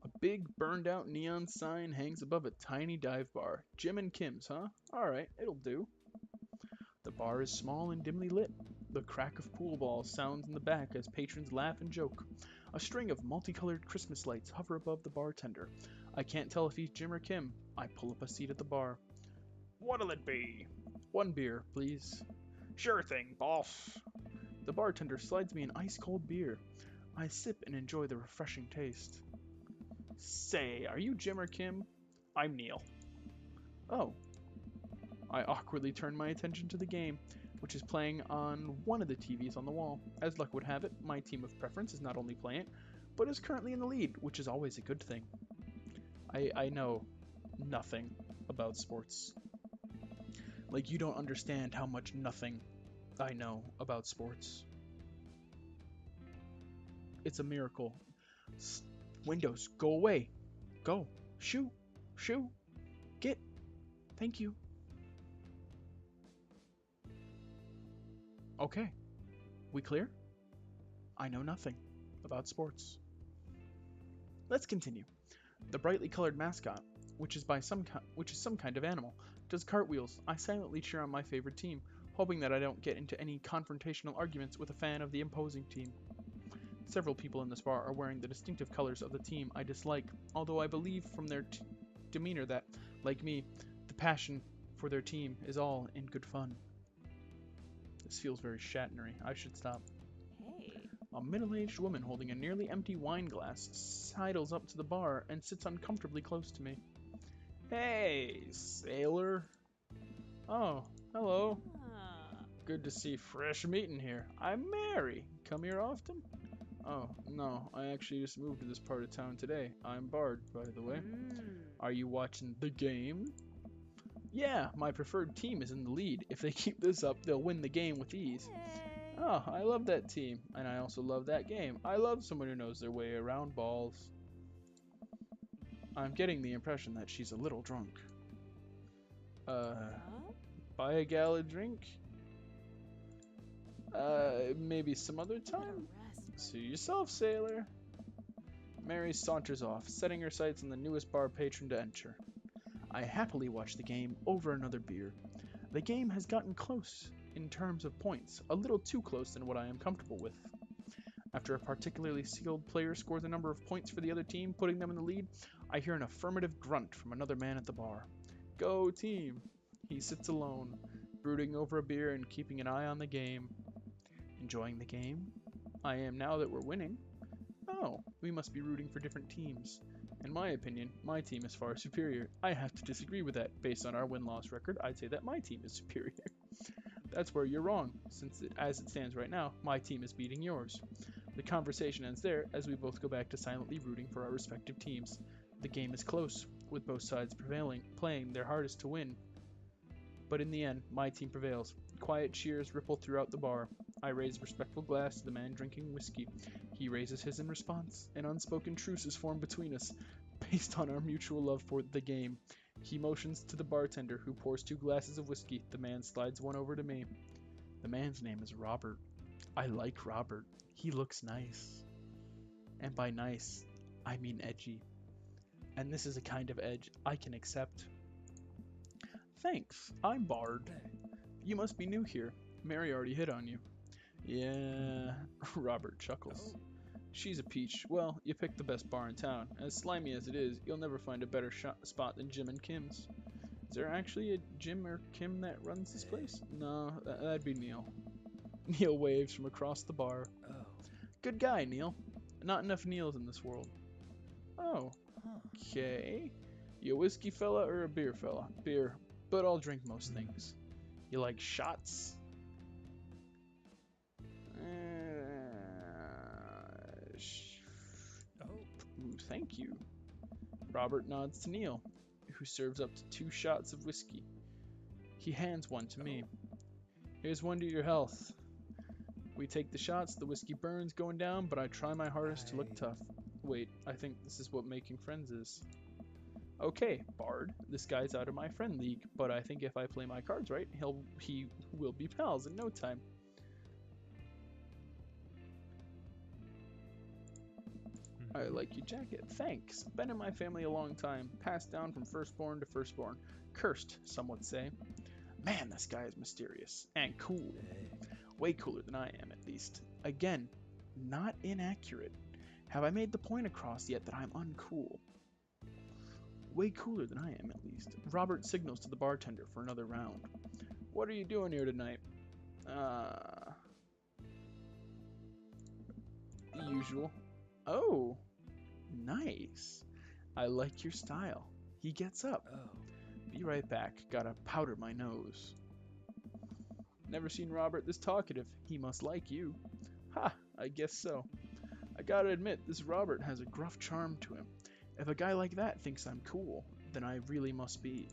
S1: A big burned out neon sign hangs above a tiny dive bar. Jim and Kim's, huh? Alright, it'll do. The bar is small and dimly lit. The crack of pool balls sounds in the back as patrons laugh and joke. A string of multicolored Christmas lights hover above the bartender. I can't tell if he's Jim or Kim. I pull up a seat at the bar. What'll it be? One beer, please. Sure thing, boss. The bartender slides me an ice-cold beer. I sip and enjoy the refreshing taste. Say, are you Jim or Kim? I'm Neil. Oh. I awkwardly turn my attention to the game, which is playing on one of the TVs on the wall. As luck would have it, my team of preference is not only playing it, but is currently in the lead, which is always a good thing. I know nothing about sports. Like, you don't understand how much nothing I know about sports. It's a miracle. Windows, go away. Go. Shoo. Shoo. Get. Thank you. Okay. We clear? I know nothing about sports. Let's continue. The brightly colored mascot, which is some kind of animal, does cartwheels. I silently cheer on my favorite team, hoping that I don't get into any confrontational arguments with a fan of the opposing team. Several people in this bar are wearing the distinctive colors of the team I dislike, although I believe from their demeanor that, like me, the passion for their team is all in good fun. This feels very Shatnery. I should stop.
S4: Hey.
S1: A middle-aged woman holding a nearly empty wine glass sidles up to the bar and sits uncomfortably close to me. Hey, sailor. Oh, hello.
S4: Ah.
S1: Good to see fresh meat in here. I'm Mary. Come here often? Oh, no, I actually just moved to this part of town today. I'm Bard, by the way. Are you watching the game? Yeah, my preferred team is in the lead. If they keep this up, they'll win the game with ease.
S4: Hey.
S1: Oh, I love that team, and I also love that game. I love someone who knows their way around balls. I'm getting the impression that she's a little drunk.
S4: Huh?
S1: Buy a gal a drink? Maybe some other
S4: Give it a
S1: time?
S4: rest,
S1: Suit yourself, sailor. Mary saunters off, setting her sights on the newest bar patron to enter. I happily watch the game over another beer. The game has gotten close in terms of points, a little too close than what I am comfortable with. After a particularly skilled player scores a number of points for the other team, putting them in the lead, I hear an affirmative grunt from another man at the bar. Go team! He sits alone, brooding over a beer and keeping an eye on the game. Enjoying the game? I am now that we're winning. Oh, we must be rooting for different teams. In my opinion, my team is far superior. I have to disagree with that. Based on our win-loss record, I'd say that my team is superior. That's where you're wrong, since as it stands right now, my team is beating yours. The conversation ends there, as we both go back to silently rooting for our respective teams. The game is close, with both sides playing their hardest to win. But in the end, my team prevails. Quiet cheers ripple throughout the bar. I raise a respectful glass to the man drinking whiskey. He raises his in response. An unspoken truce is formed between us, based on our mutual love for the game. He motions to the bartender, who pours 2 glasses of whiskey. The man slides one over to me. The man's name is Robert. I like Robert. He looks nice. And by nice, I mean edgy. And this is a kind of edge I can accept. Thanks, I'm Bard. You must be new here. Mary already hit on you. Yeah, Robert chuckles. She's a peach. Well, you picked the best bar in town. As slimy as it is, you'll never find a better spot than Jim and Kim's. Is there actually a Jim or Kim that runs this place? No, that'd be Neil. Neil waves from across the bar.
S3: Oh.
S1: Good guy, Neil. Not enough Neils in this world. Oh, okay. You a whiskey fella or a beer fella? Beer, but I'll drink most things. You like shots? Ooh, thank you. Robert nods to Neil, who serves up to 2 shots of whiskey. He hands one to me. Here's one to your health. We take the shots, the whiskey burns going down, but I try my hardest to look tough. Wait, I think this is what making friends is. Okay, Bard, this guy's out of my friend league, but I think if I play my cards right, he will be pals in no time. I like your jacket. Thanks. Been in my family a long time. Passed down from firstborn to firstborn. Cursed, some would say. Man, this guy is mysterious. And cool. Way cooler than I am, at least. Again, not inaccurate. Have I made the point across yet that I'm uncool? Way cooler than I am, at least. Robert signals to the bartender for another round. What are you doing here tonight? The usual. Oh, nice. I like your style. He gets up. Be right back. Gotta powder my nose. Never seen Robert this talkative. He must like you. Ha, I guess so. I gotta admit, this Robert has a gruff charm to him. If a guy like that thinks I'm cool, then I really must be.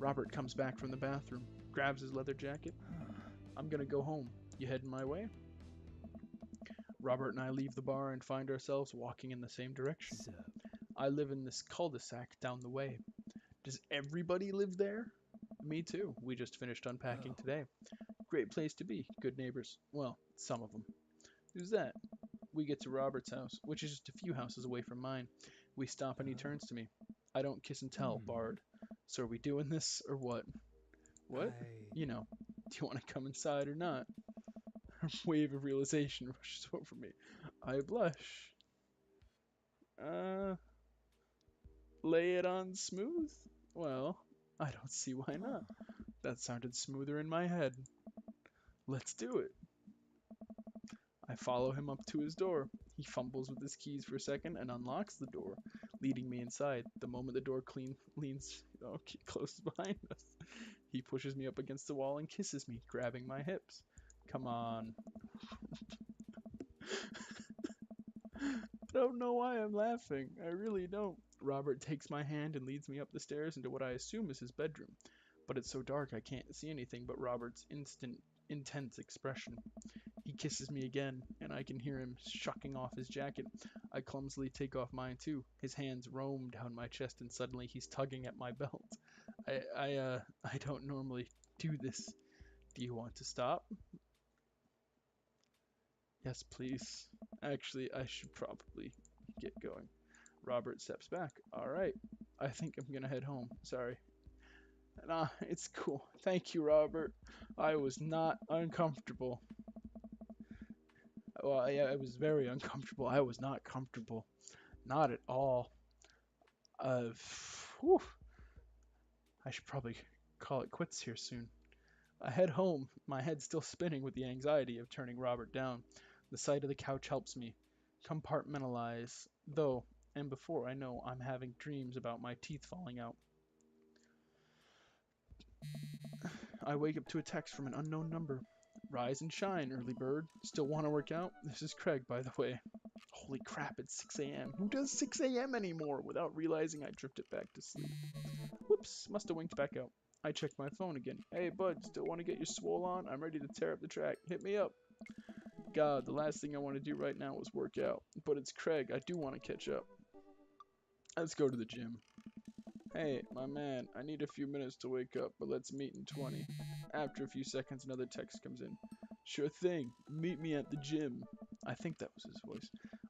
S1: Robert comes back from the bathroom, grabs his leather jacket. I'm gonna go home. You heading my way? Robert and I leave the bar and find ourselves walking in the same direction. I live in this cul-de-sac down the way. Does everybody live there? Me too. We just finished unpacking today. Great place to be. Good neighbors. Well, some of them. Who's that? We get to Robert's house, which is just a few houses away from mine. We stop and he turns to me. I don't kiss and tell, Bard. So are we doing this or what? What? You know, do you want to come inside or not? A wave of realization rushes over me. I blush. Lay it on smooth? Well, I don't see why not. That sounded smoother in my head. Let's do it. I follow him up to his door. He fumbles with his keys for a second and unlocks the door, leading me inside. The moment the door closes behind us, he pushes me up against the wall and kisses me, grabbing my hips. Come on. I don't know why I'm laughing. I really don't. Robert takes my hand and leads me up the stairs into what I assume is his bedroom. But it's so dark I can't see anything but Robert's intense expression. He kisses me again, and I can hear him shucking off his jacket. I clumsily take off mine too. His hands roam down my chest, and suddenly he's tugging at my belt. I don't normally do this. Do you want to stop? Yes, please. Actually, I should probably get going. Robert steps back. All right. I think I'm gonna head home. Sorry. Nah, it's cool. Thank you, Robert. I was not uncomfortable. Well, yeah, I was very uncomfortable. I was not comfortable. Not at all. Whew. I should probably call it quits here soon. I head home, my head still spinning with the anxiety of turning Robert down. The sight of the couch helps me compartmentalize, though, and before I know, I'm having dreams about my teeth falling out. I wake up to a text from an unknown number. Rise and shine, early bird. Still want to work out? This is Craig, by the way. Holy crap, it's 6 a.m. Who does 6 a.m. anymore? Without realizing, I drifted back to sleep. Whoops, must have winked back out. I check my phone again. Hey, bud, still want to get your swole on? I'm ready to tear up the track. Hit me up. God, the last thing I want to do right now is work out. But it's Craig. I do want to catch up. Let's go to the gym. Hey, my man, I need a few minutes to wake up, but let's meet in 20. After a few seconds, another text comes in. Sure thing. Meet me at the gym. I think that was his voice.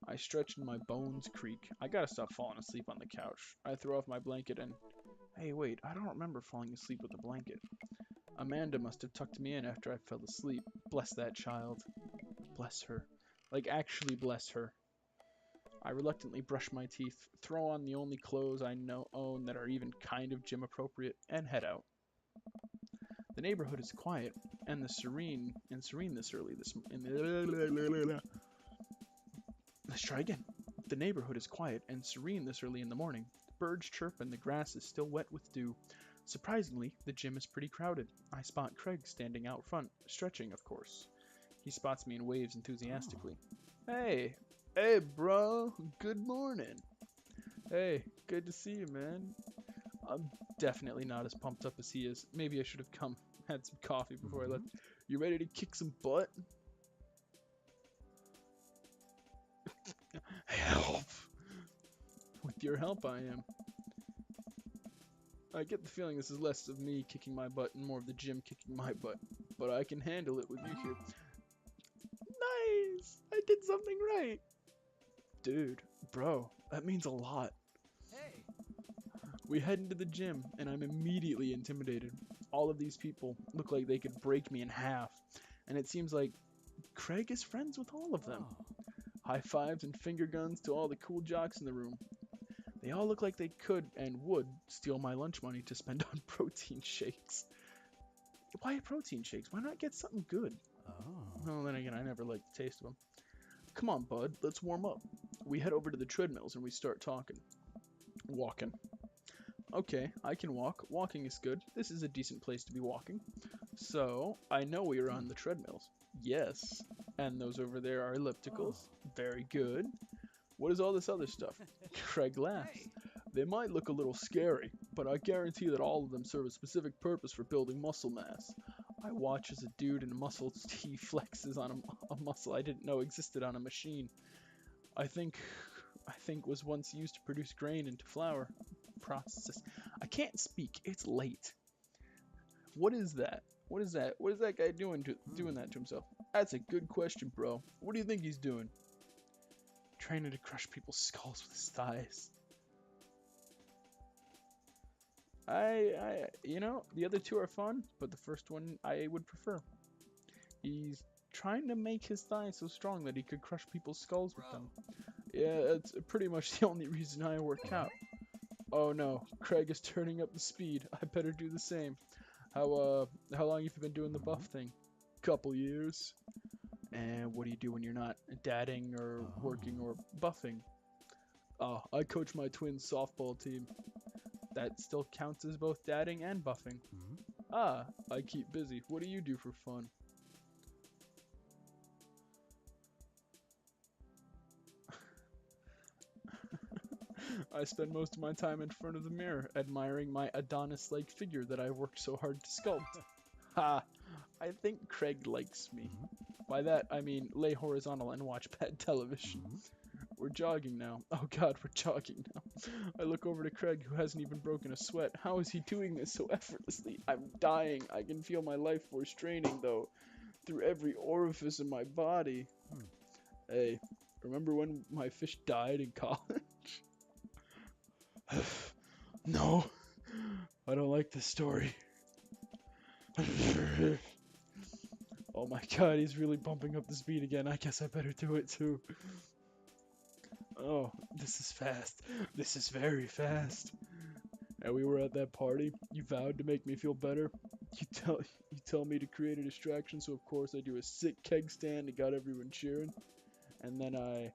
S1: I stretch and my bones creak. I gotta stop falling asleep on the couch. I throw off my blanket and... Hey, wait, I don't remember falling asleep with a blanket. Amanda must have tucked me in after I fell asleep. Bless that child. Bless her. Like, actually bless her. I reluctantly brush my teeth, throw on the only clothes I own that are even kind of gym appropriate, and head out. The neighborhood is quiet and serene this early this Let's try again. The neighborhood is quiet and serene this early in the morning. The birds chirp and the grass is still wet with dew. Surprisingly, the gym is pretty crowded. I spot Craig standing out front, stretching, of course. He spots me and waves enthusiastically. Hey! Hey, bro! Good morning! Hey, good to see you, man. I'm definitely not as pumped up as he is. Maybe I should have had some coffee before I left. You ready to kick some butt? help I am. I get the feeling this is less of me kicking my butt and more of the gym kicking my butt. But I can handle it with you here. Nice! I did something right! Dude, bro, that means a lot.
S3: Hey.
S1: We head into the gym, and I'm immediately intimidated. All of these people look like they could break me in half. And it seems like Craig is friends with all of them.
S2: Oh.
S1: High fives and finger guns to all the cool jocks in the room. They all look like they could and would steal my lunch money to spend on protein shakes. Why protein shakes? Why not get something good?
S2: Oh.
S1: Well, then again, I never liked the taste of them. Come on, bud, let's warm up. We head over to the treadmills and we start talking. Walking. Okay, I can walk. Walking is good. This is a decent place to be walking. So, I know we are on the treadmills. Yes. And those over there are ellipticals. Very good. What is all this other stuff? Craig laughs.
S3: Hey.
S1: They might look a little scary, but I guarantee that all of them serve a specific purpose for building muscle mass. I watch as a dude in a muscle T flexes on a muscle I didn't know existed on a machine. I think was once used to produce grain into flour. Process. I can't speak. It's late. What is that? What is that? What is that guy doing that to himself? That's a good question, bro. What do you think he's doing? Training to crush people's skulls with his thighs. You know, the other two are fun, but the first one I would prefer. He's trying to make his thighs so strong that he could crush people's skulls with them. Yeah, that's pretty much the only reason I work out. Oh no, Craig is turning up the speed. I better do the same. How long have you been doing the buff thing? Couple years. And what do you do when you're not dadding or working or buffing? I coach my twins softball team. That still counts as both dadding and buffing. I keep busy. What do you do for fun? I spend most of my time in front of the mirror, admiring my Adonis-like figure that I worked so hard to sculpt. Ha! I think Craig likes me. By that, I mean lay horizontal and watch bad television. We're jogging now. Oh god, we're jogging now. I look over to Craig, who hasn't even broken a sweat. How is he doing this so effortlessly? I'm dying. I can feel my life force draining, though, through every orifice in my body. Hey, remember when my fish died in college? No, I don't like this story. Oh my god, he's really bumping up the speed again. I guess I better do it too. Oh, this is fast. This is very fast. And we were at that party. You vowed to make me feel better. You tell me to create a distraction, so of course I do a sick keg stand and got everyone cheering. And then I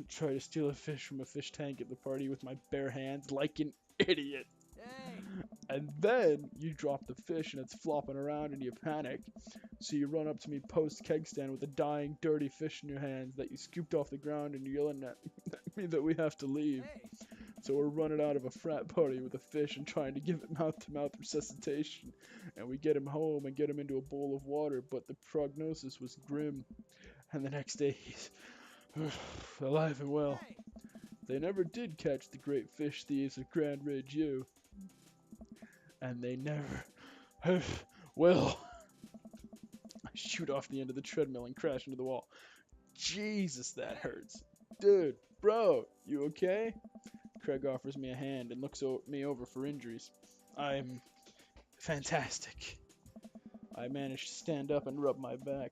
S1: try to steal a fish from a fish tank at the party with my bare hands like an idiot.
S3: Hey.
S1: And then you drop the fish and it's flopping around and you panic. So you run up to me post keg stand with a dying, dirty fish in your hands that you scooped off the ground and you're yelling at me that we have to leave.
S3: Hey.
S1: So we're running out of a frat party with a fish and trying to give it mouth-to-mouth resuscitation. And we get him home and get him into a bowl of water, but the prognosis was grim. And the next day he's alive and well.
S3: Hey.
S1: They never did catch the great fish thieves of Grand Ridge U. And they never will. I shoot off the end of the treadmill and crash into the wall. Jesus, that hurts. Dude, bro, you okay? Craig offers me a hand and looks me over for injuries. I'm fantastic. I managed to stand up and rub my back.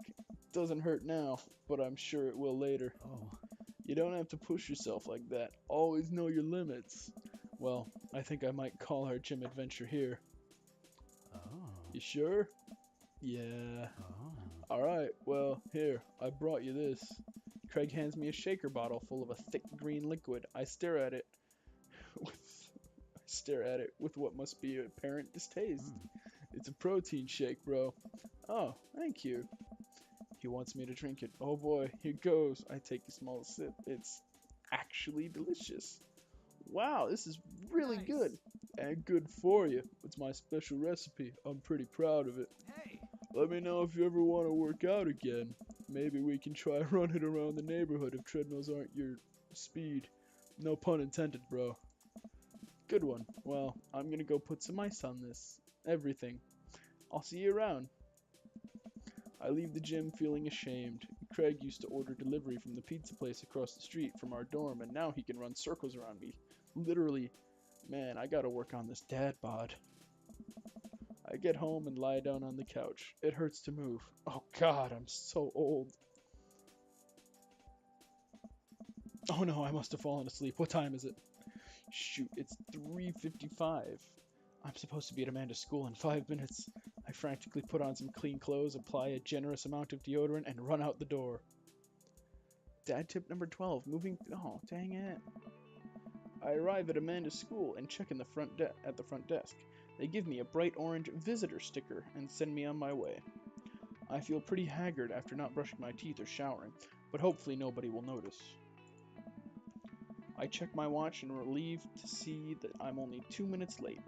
S1: Doesn't hurt now, but I'm sure it will later.
S2: Oh.
S1: You don't have to push yourself like that. Always know your limits. Well, I think I might call our gym adventure here.
S2: Oh.
S1: You sure? Yeah.
S2: Oh.
S1: Alright, well, here, I brought you this. Craig hands me a shaker bottle full of a thick green liquid. I stare at it with what must be apparent distaste. It's a protein shake, bro. Oh, thank you. He wants me to drink it. Oh boy, here goes. I take a small sip. It's actually delicious. Wow, this is really
S3: Nice.
S1: good. And good for you. It's my special recipe. I'm pretty proud of it.
S3: Hey.
S1: Let me know if you ever want to work out again. Maybe we can try running around the neighborhood if treadmills aren't your speed. No pun intended, bro. Good one. Well, I'm gonna go put some ice on this. Everything. I'll see you around. I leave the gym feeling ashamed. Craig used to order delivery from the pizza place across the street from our dorm, and now he can run circles around me. Literally. Man, I gotta work on this dad bod. I get home and lie down on the couch. It hurts to move. Oh god, I'm so old. Oh no, I must have fallen asleep. What time is it? Shoot, it's 3:55. I'm supposed to be at Amanda's school in 5 minutes. I frantically put on some clean clothes, apply a generous amount of deodorant, and run out the door. Dad tip number 12, moving... Oh, dang it. I arrive at Amanda's school and check in at the front desk. They give me a bright orange visitor sticker and send me on my way. I feel pretty haggard after not brushing my teeth or showering, but hopefully nobody will notice. I check my watch and am relieved to see that I'm only 2 minutes late.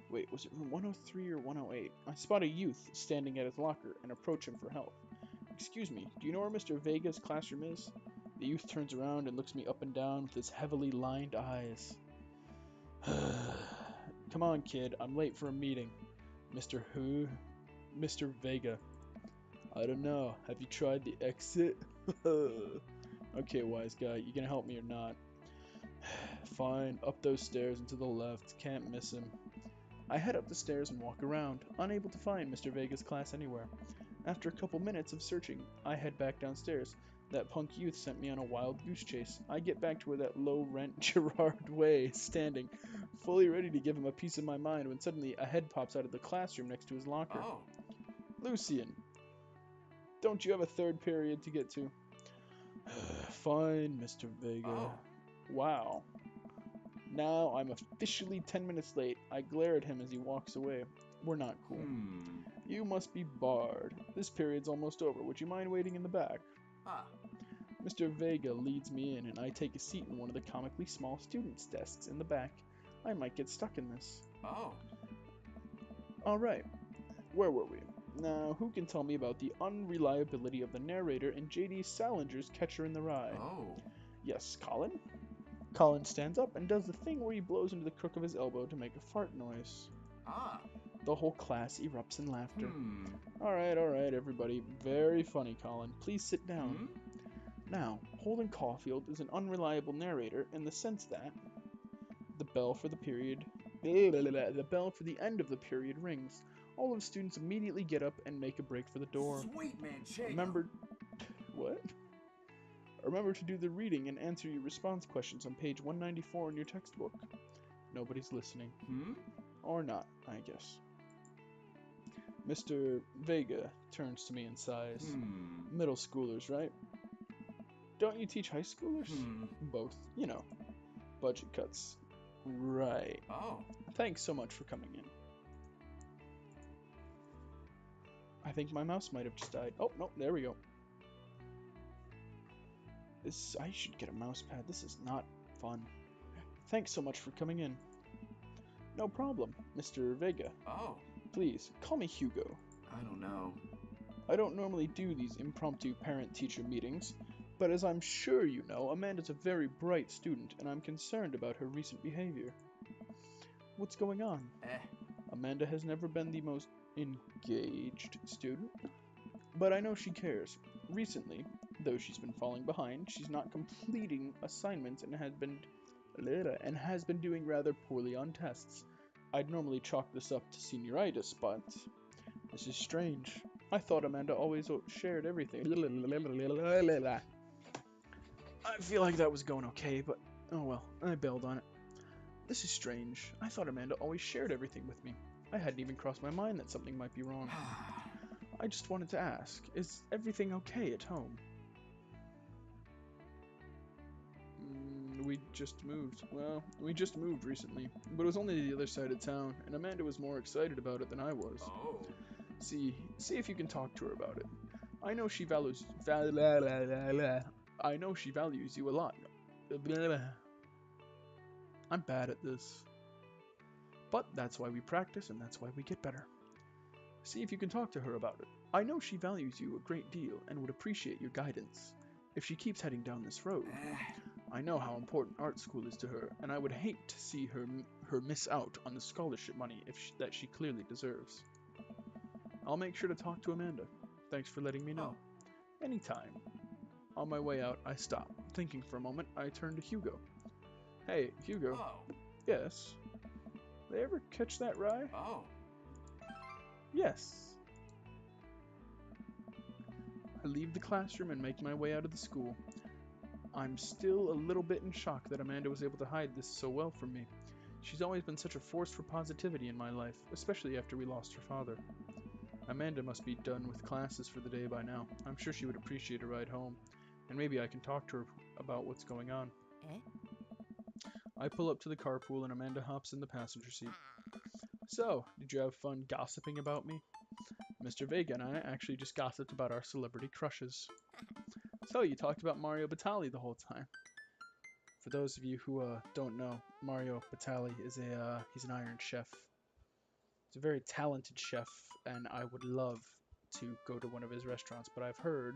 S1: Wait, was it room 103 or 108? I spot a youth standing at his locker and approach him for help. Excuse me, do you know where Mr. Vega's classroom is? The youth turns around and looks me up and down with his heavily lined eyes. Come on, kid, I'm late for a meeting. Mr. Who? Mr. Vega. I don't know. Have you tried the exit? Okay, wise guy, you gonna help me or not? Fine, up those stairs and to the left. Can't miss him. I head up the stairs and walk around, unable to find Mr. Vega's class anywhere. After a couple minutes of searching, I head back downstairs. That punk youth sent me on a wild goose chase. I get back to where that low-rent Gerard Way is standing, fully ready to give him a piece of my mind when suddenly a head pops out of the classroom next to his locker.
S3: Oh.
S1: Lucian, don't you have a third period to get to? Fine, Mr. Vega.
S3: Oh.
S1: Wow. Now I'm officially 10 minutes late. I glare at him as he walks away. We're not cool. You must be barred. This period's almost over. Would you mind waiting in the back?
S3: Ah.
S1: Mr. Vega leads me in, and I take a seat in one of the comically small students' desks in the back. I might get stuck in this.
S3: Oh.
S1: Alright. Where were we? Now, who can tell me about the unreliability of the narrator in J.D. Salinger's Catcher in the Rye?
S3: Oh.
S1: Yes, Colin? Colin stands up and does the thing where he blows into the crook of his elbow to make a fart noise.
S3: Ah.
S1: The whole class erupts in laughter. Alright, everybody. Very funny, Colin. Please sit down. Now, Holden Caulfield is an unreliable narrator in the sense that the bell for the end of the period rings. All of the students immediately get up and make a break for the door.
S3: Sweet man, shake.
S1: What? Remember to do the reading and answer your response questions on page 194 in your textbook. Nobody's listening. Or not, I guess. Mr. Vega turns to me and sighs. Middle schoolers, right? Don't you teach high schoolers? Both. You know, budget cuts. Right.
S3: Oh.
S1: Thanks so much for coming in. I think my mouse might have just died. Oh, no, there we go. I should get a mouse pad. This is not fun. Thanks so much for coming in. No problem, Mr. Vega.
S3: Oh.
S1: Please, call me Hugo.
S3: I don't know.
S1: I don't normally do these impromptu parent-teacher meetings, but as I'm sure you know, Amanda's a very bright student, and I'm concerned about her recent behavior. What's going on? Amanda has never been the most engaged student, but I know she cares. Recently, though she's been falling behind, she's not completing assignments and has been doing rather poorly on tests. I'd normally chalk this up to senioritis, but this is strange. I thought Amanda always shared everything. I feel like that was going okay, but oh well, I bailed on it. This is strange. I thought Amanda always shared everything with me. I hadn't even crossed my mind that something might be wrong. I just wanted to ask, is everything okay at home? We just moved. Well, we just moved recently, but it was only the other side of town, and Amanda was more excited about it than I was.
S3: Oh.
S1: See if you can talk to her about it. I know she values you a lot. I'm bad at this. But that's why we practice, and that's why we get better. See if you can talk to her about it. I know she values you a great deal and would appreciate your guidance. If she keeps heading down this road, I know how important art school is to her, and I would hate to see her miss out on the scholarship money that she clearly deserves. I'll make sure to talk to Amanda. Thanks for letting me know. Anytime. On my way out, I stop. Thinking for a moment, I turn to Hugo. Hey, Hugo.
S3: Oh.
S1: Yes. They ever catch that rye?
S3: Oh.
S1: Yes. I leave the classroom and make my way out of the school. I'm still a little bit in shock that Amanda was able to hide this so well from me. She's always been such a force for positivity in my life, especially after we lost her father. Amanda must be done with classes for the day by now. I'm sure she would appreciate a ride home, and maybe I can talk to her about what's going on. I pull up to the carpool and Amanda hops in the passenger seat. So, did you have fun gossiping about me? Mr. Vega and I actually just gossiped about our celebrity crushes. So, you talked about Mario Batali the whole time. For those of you who don't know, Mario Batali is he's an Iron Chef. He's a very talented chef, and I would love to go to one of his restaurants, but I've heard...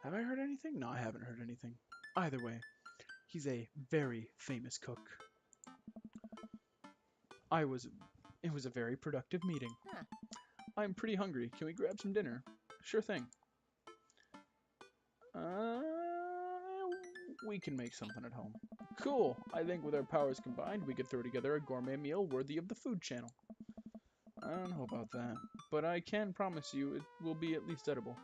S1: Have I heard anything? No, I haven't heard anything. Either way, he's a very famous cook. It was a very productive meeting.
S4: Huh.
S1: I'm pretty hungry. Can we grab some dinner? Sure thing. We can make something at home. Cool. I think with our powers combined, we could throw together a gourmet meal worthy of the Food Channel. I don't know about that, but I can promise you it will be at least edible.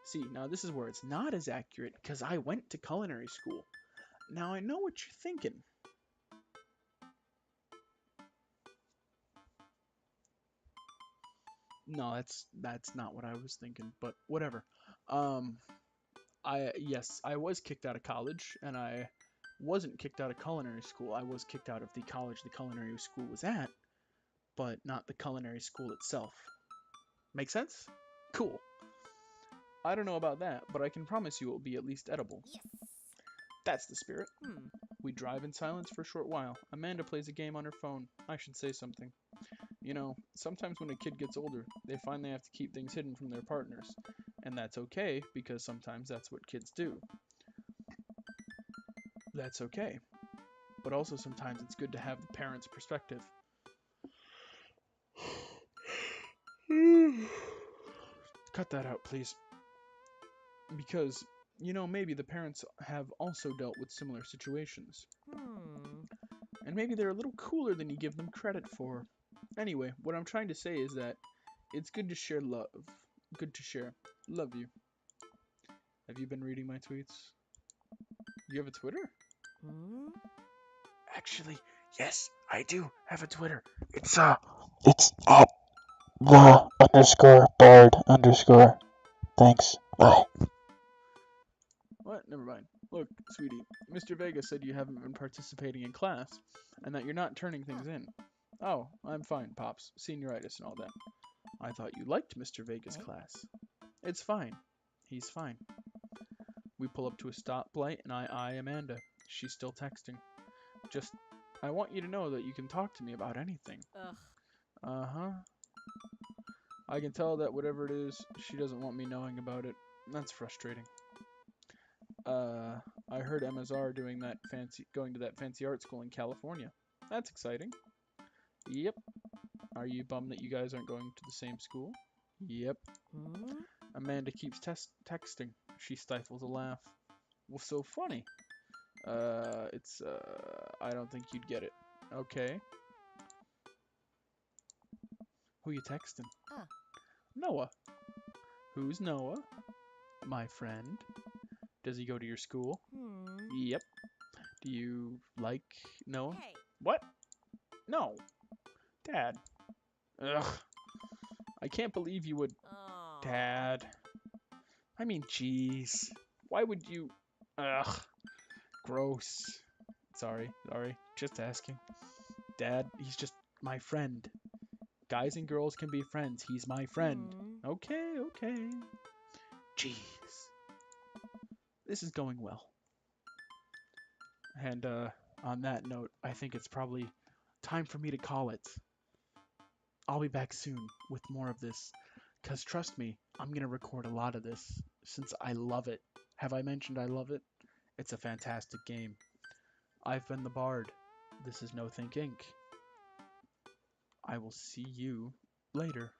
S1: See, now this is where it's not as accurate, because I went to culinary school. Now I know what you're thinking. No, that's not what I was thinking, but whatever. Um, I was kicked out of college, and I wasn't kicked out of culinary school. I was kicked out of the college the culinary school was at, but not the culinary school itself. Make sense? Cool. I don't know about that, but I can promise you it will be at least edible.
S4: Yes.
S1: That's the spirit.
S4: Hmm.
S1: We drive in silence for a short while. Amanda plays a game on her phone. I should say something. You know, sometimes when a kid gets older, they find they have to keep things hidden from their partners. And that's okay, because sometimes that's what kids do. That's okay. But also sometimes it's good to have the parent's perspective. Cut that out, please. Because, you know, maybe the parents have also dealt with similar situations. And maybe they're a little cooler than you give them credit for. Anyway, what I'm trying to say is that it's good to share love. Good to share. Love you. Have you been reading my tweets? You have a Twitter?
S4: Hmm?
S2: Actually, yes, I do have a Twitter. It's at the_bard_. Thanks. Bye.
S1: What? Never mind. Look, sweetie, Mr. Vega said you haven't been participating in class, and that you're not turning things in. Oh, I'm fine, Pops. Senioritis and all that. I thought you liked Mr. Vega's class. It's fine. He's fine. We pull up to a stoplight, and I eye Amanda. She's still texting. I want you to know that you can talk to me about anything.
S4: Ugh.
S1: Uh-huh. I can tell that whatever it is, she doesn't want me knowing about it. That's frustrating. I heard MSR going to that fancy art school in California. That's exciting. Yep. Are you bummed that you guys aren't going to the same school? Yep.
S4: Hmm?
S1: Amanda keeps texting. She stifles a laugh. Well, so funny. I don't think you'd get it. Okay. Who you texting? Noah. Who's Noah? My friend. Does he go to your school?
S4: Hmm.
S1: Yep. Do you like Noah?
S4: Hey.
S1: What? No. Dad. Ugh. I can't believe you would...
S4: Oh.
S1: Dad. I mean, jeez. Why would you... Ugh. Gross. Sorry. Just asking. Dad, he's just my friend. Guys and girls can be friends. He's my friend.
S4: Hmm.
S1: Okay. Jeez. This is going well. And on that note, I think it's probably time for me to call it. I'll be back soon with more of this. Because trust me, I'm going to record a lot of this since I love it. Have I mentioned I love it? It's a fantastic game. I've been the Bard. This is No Think Inc. I will see you later.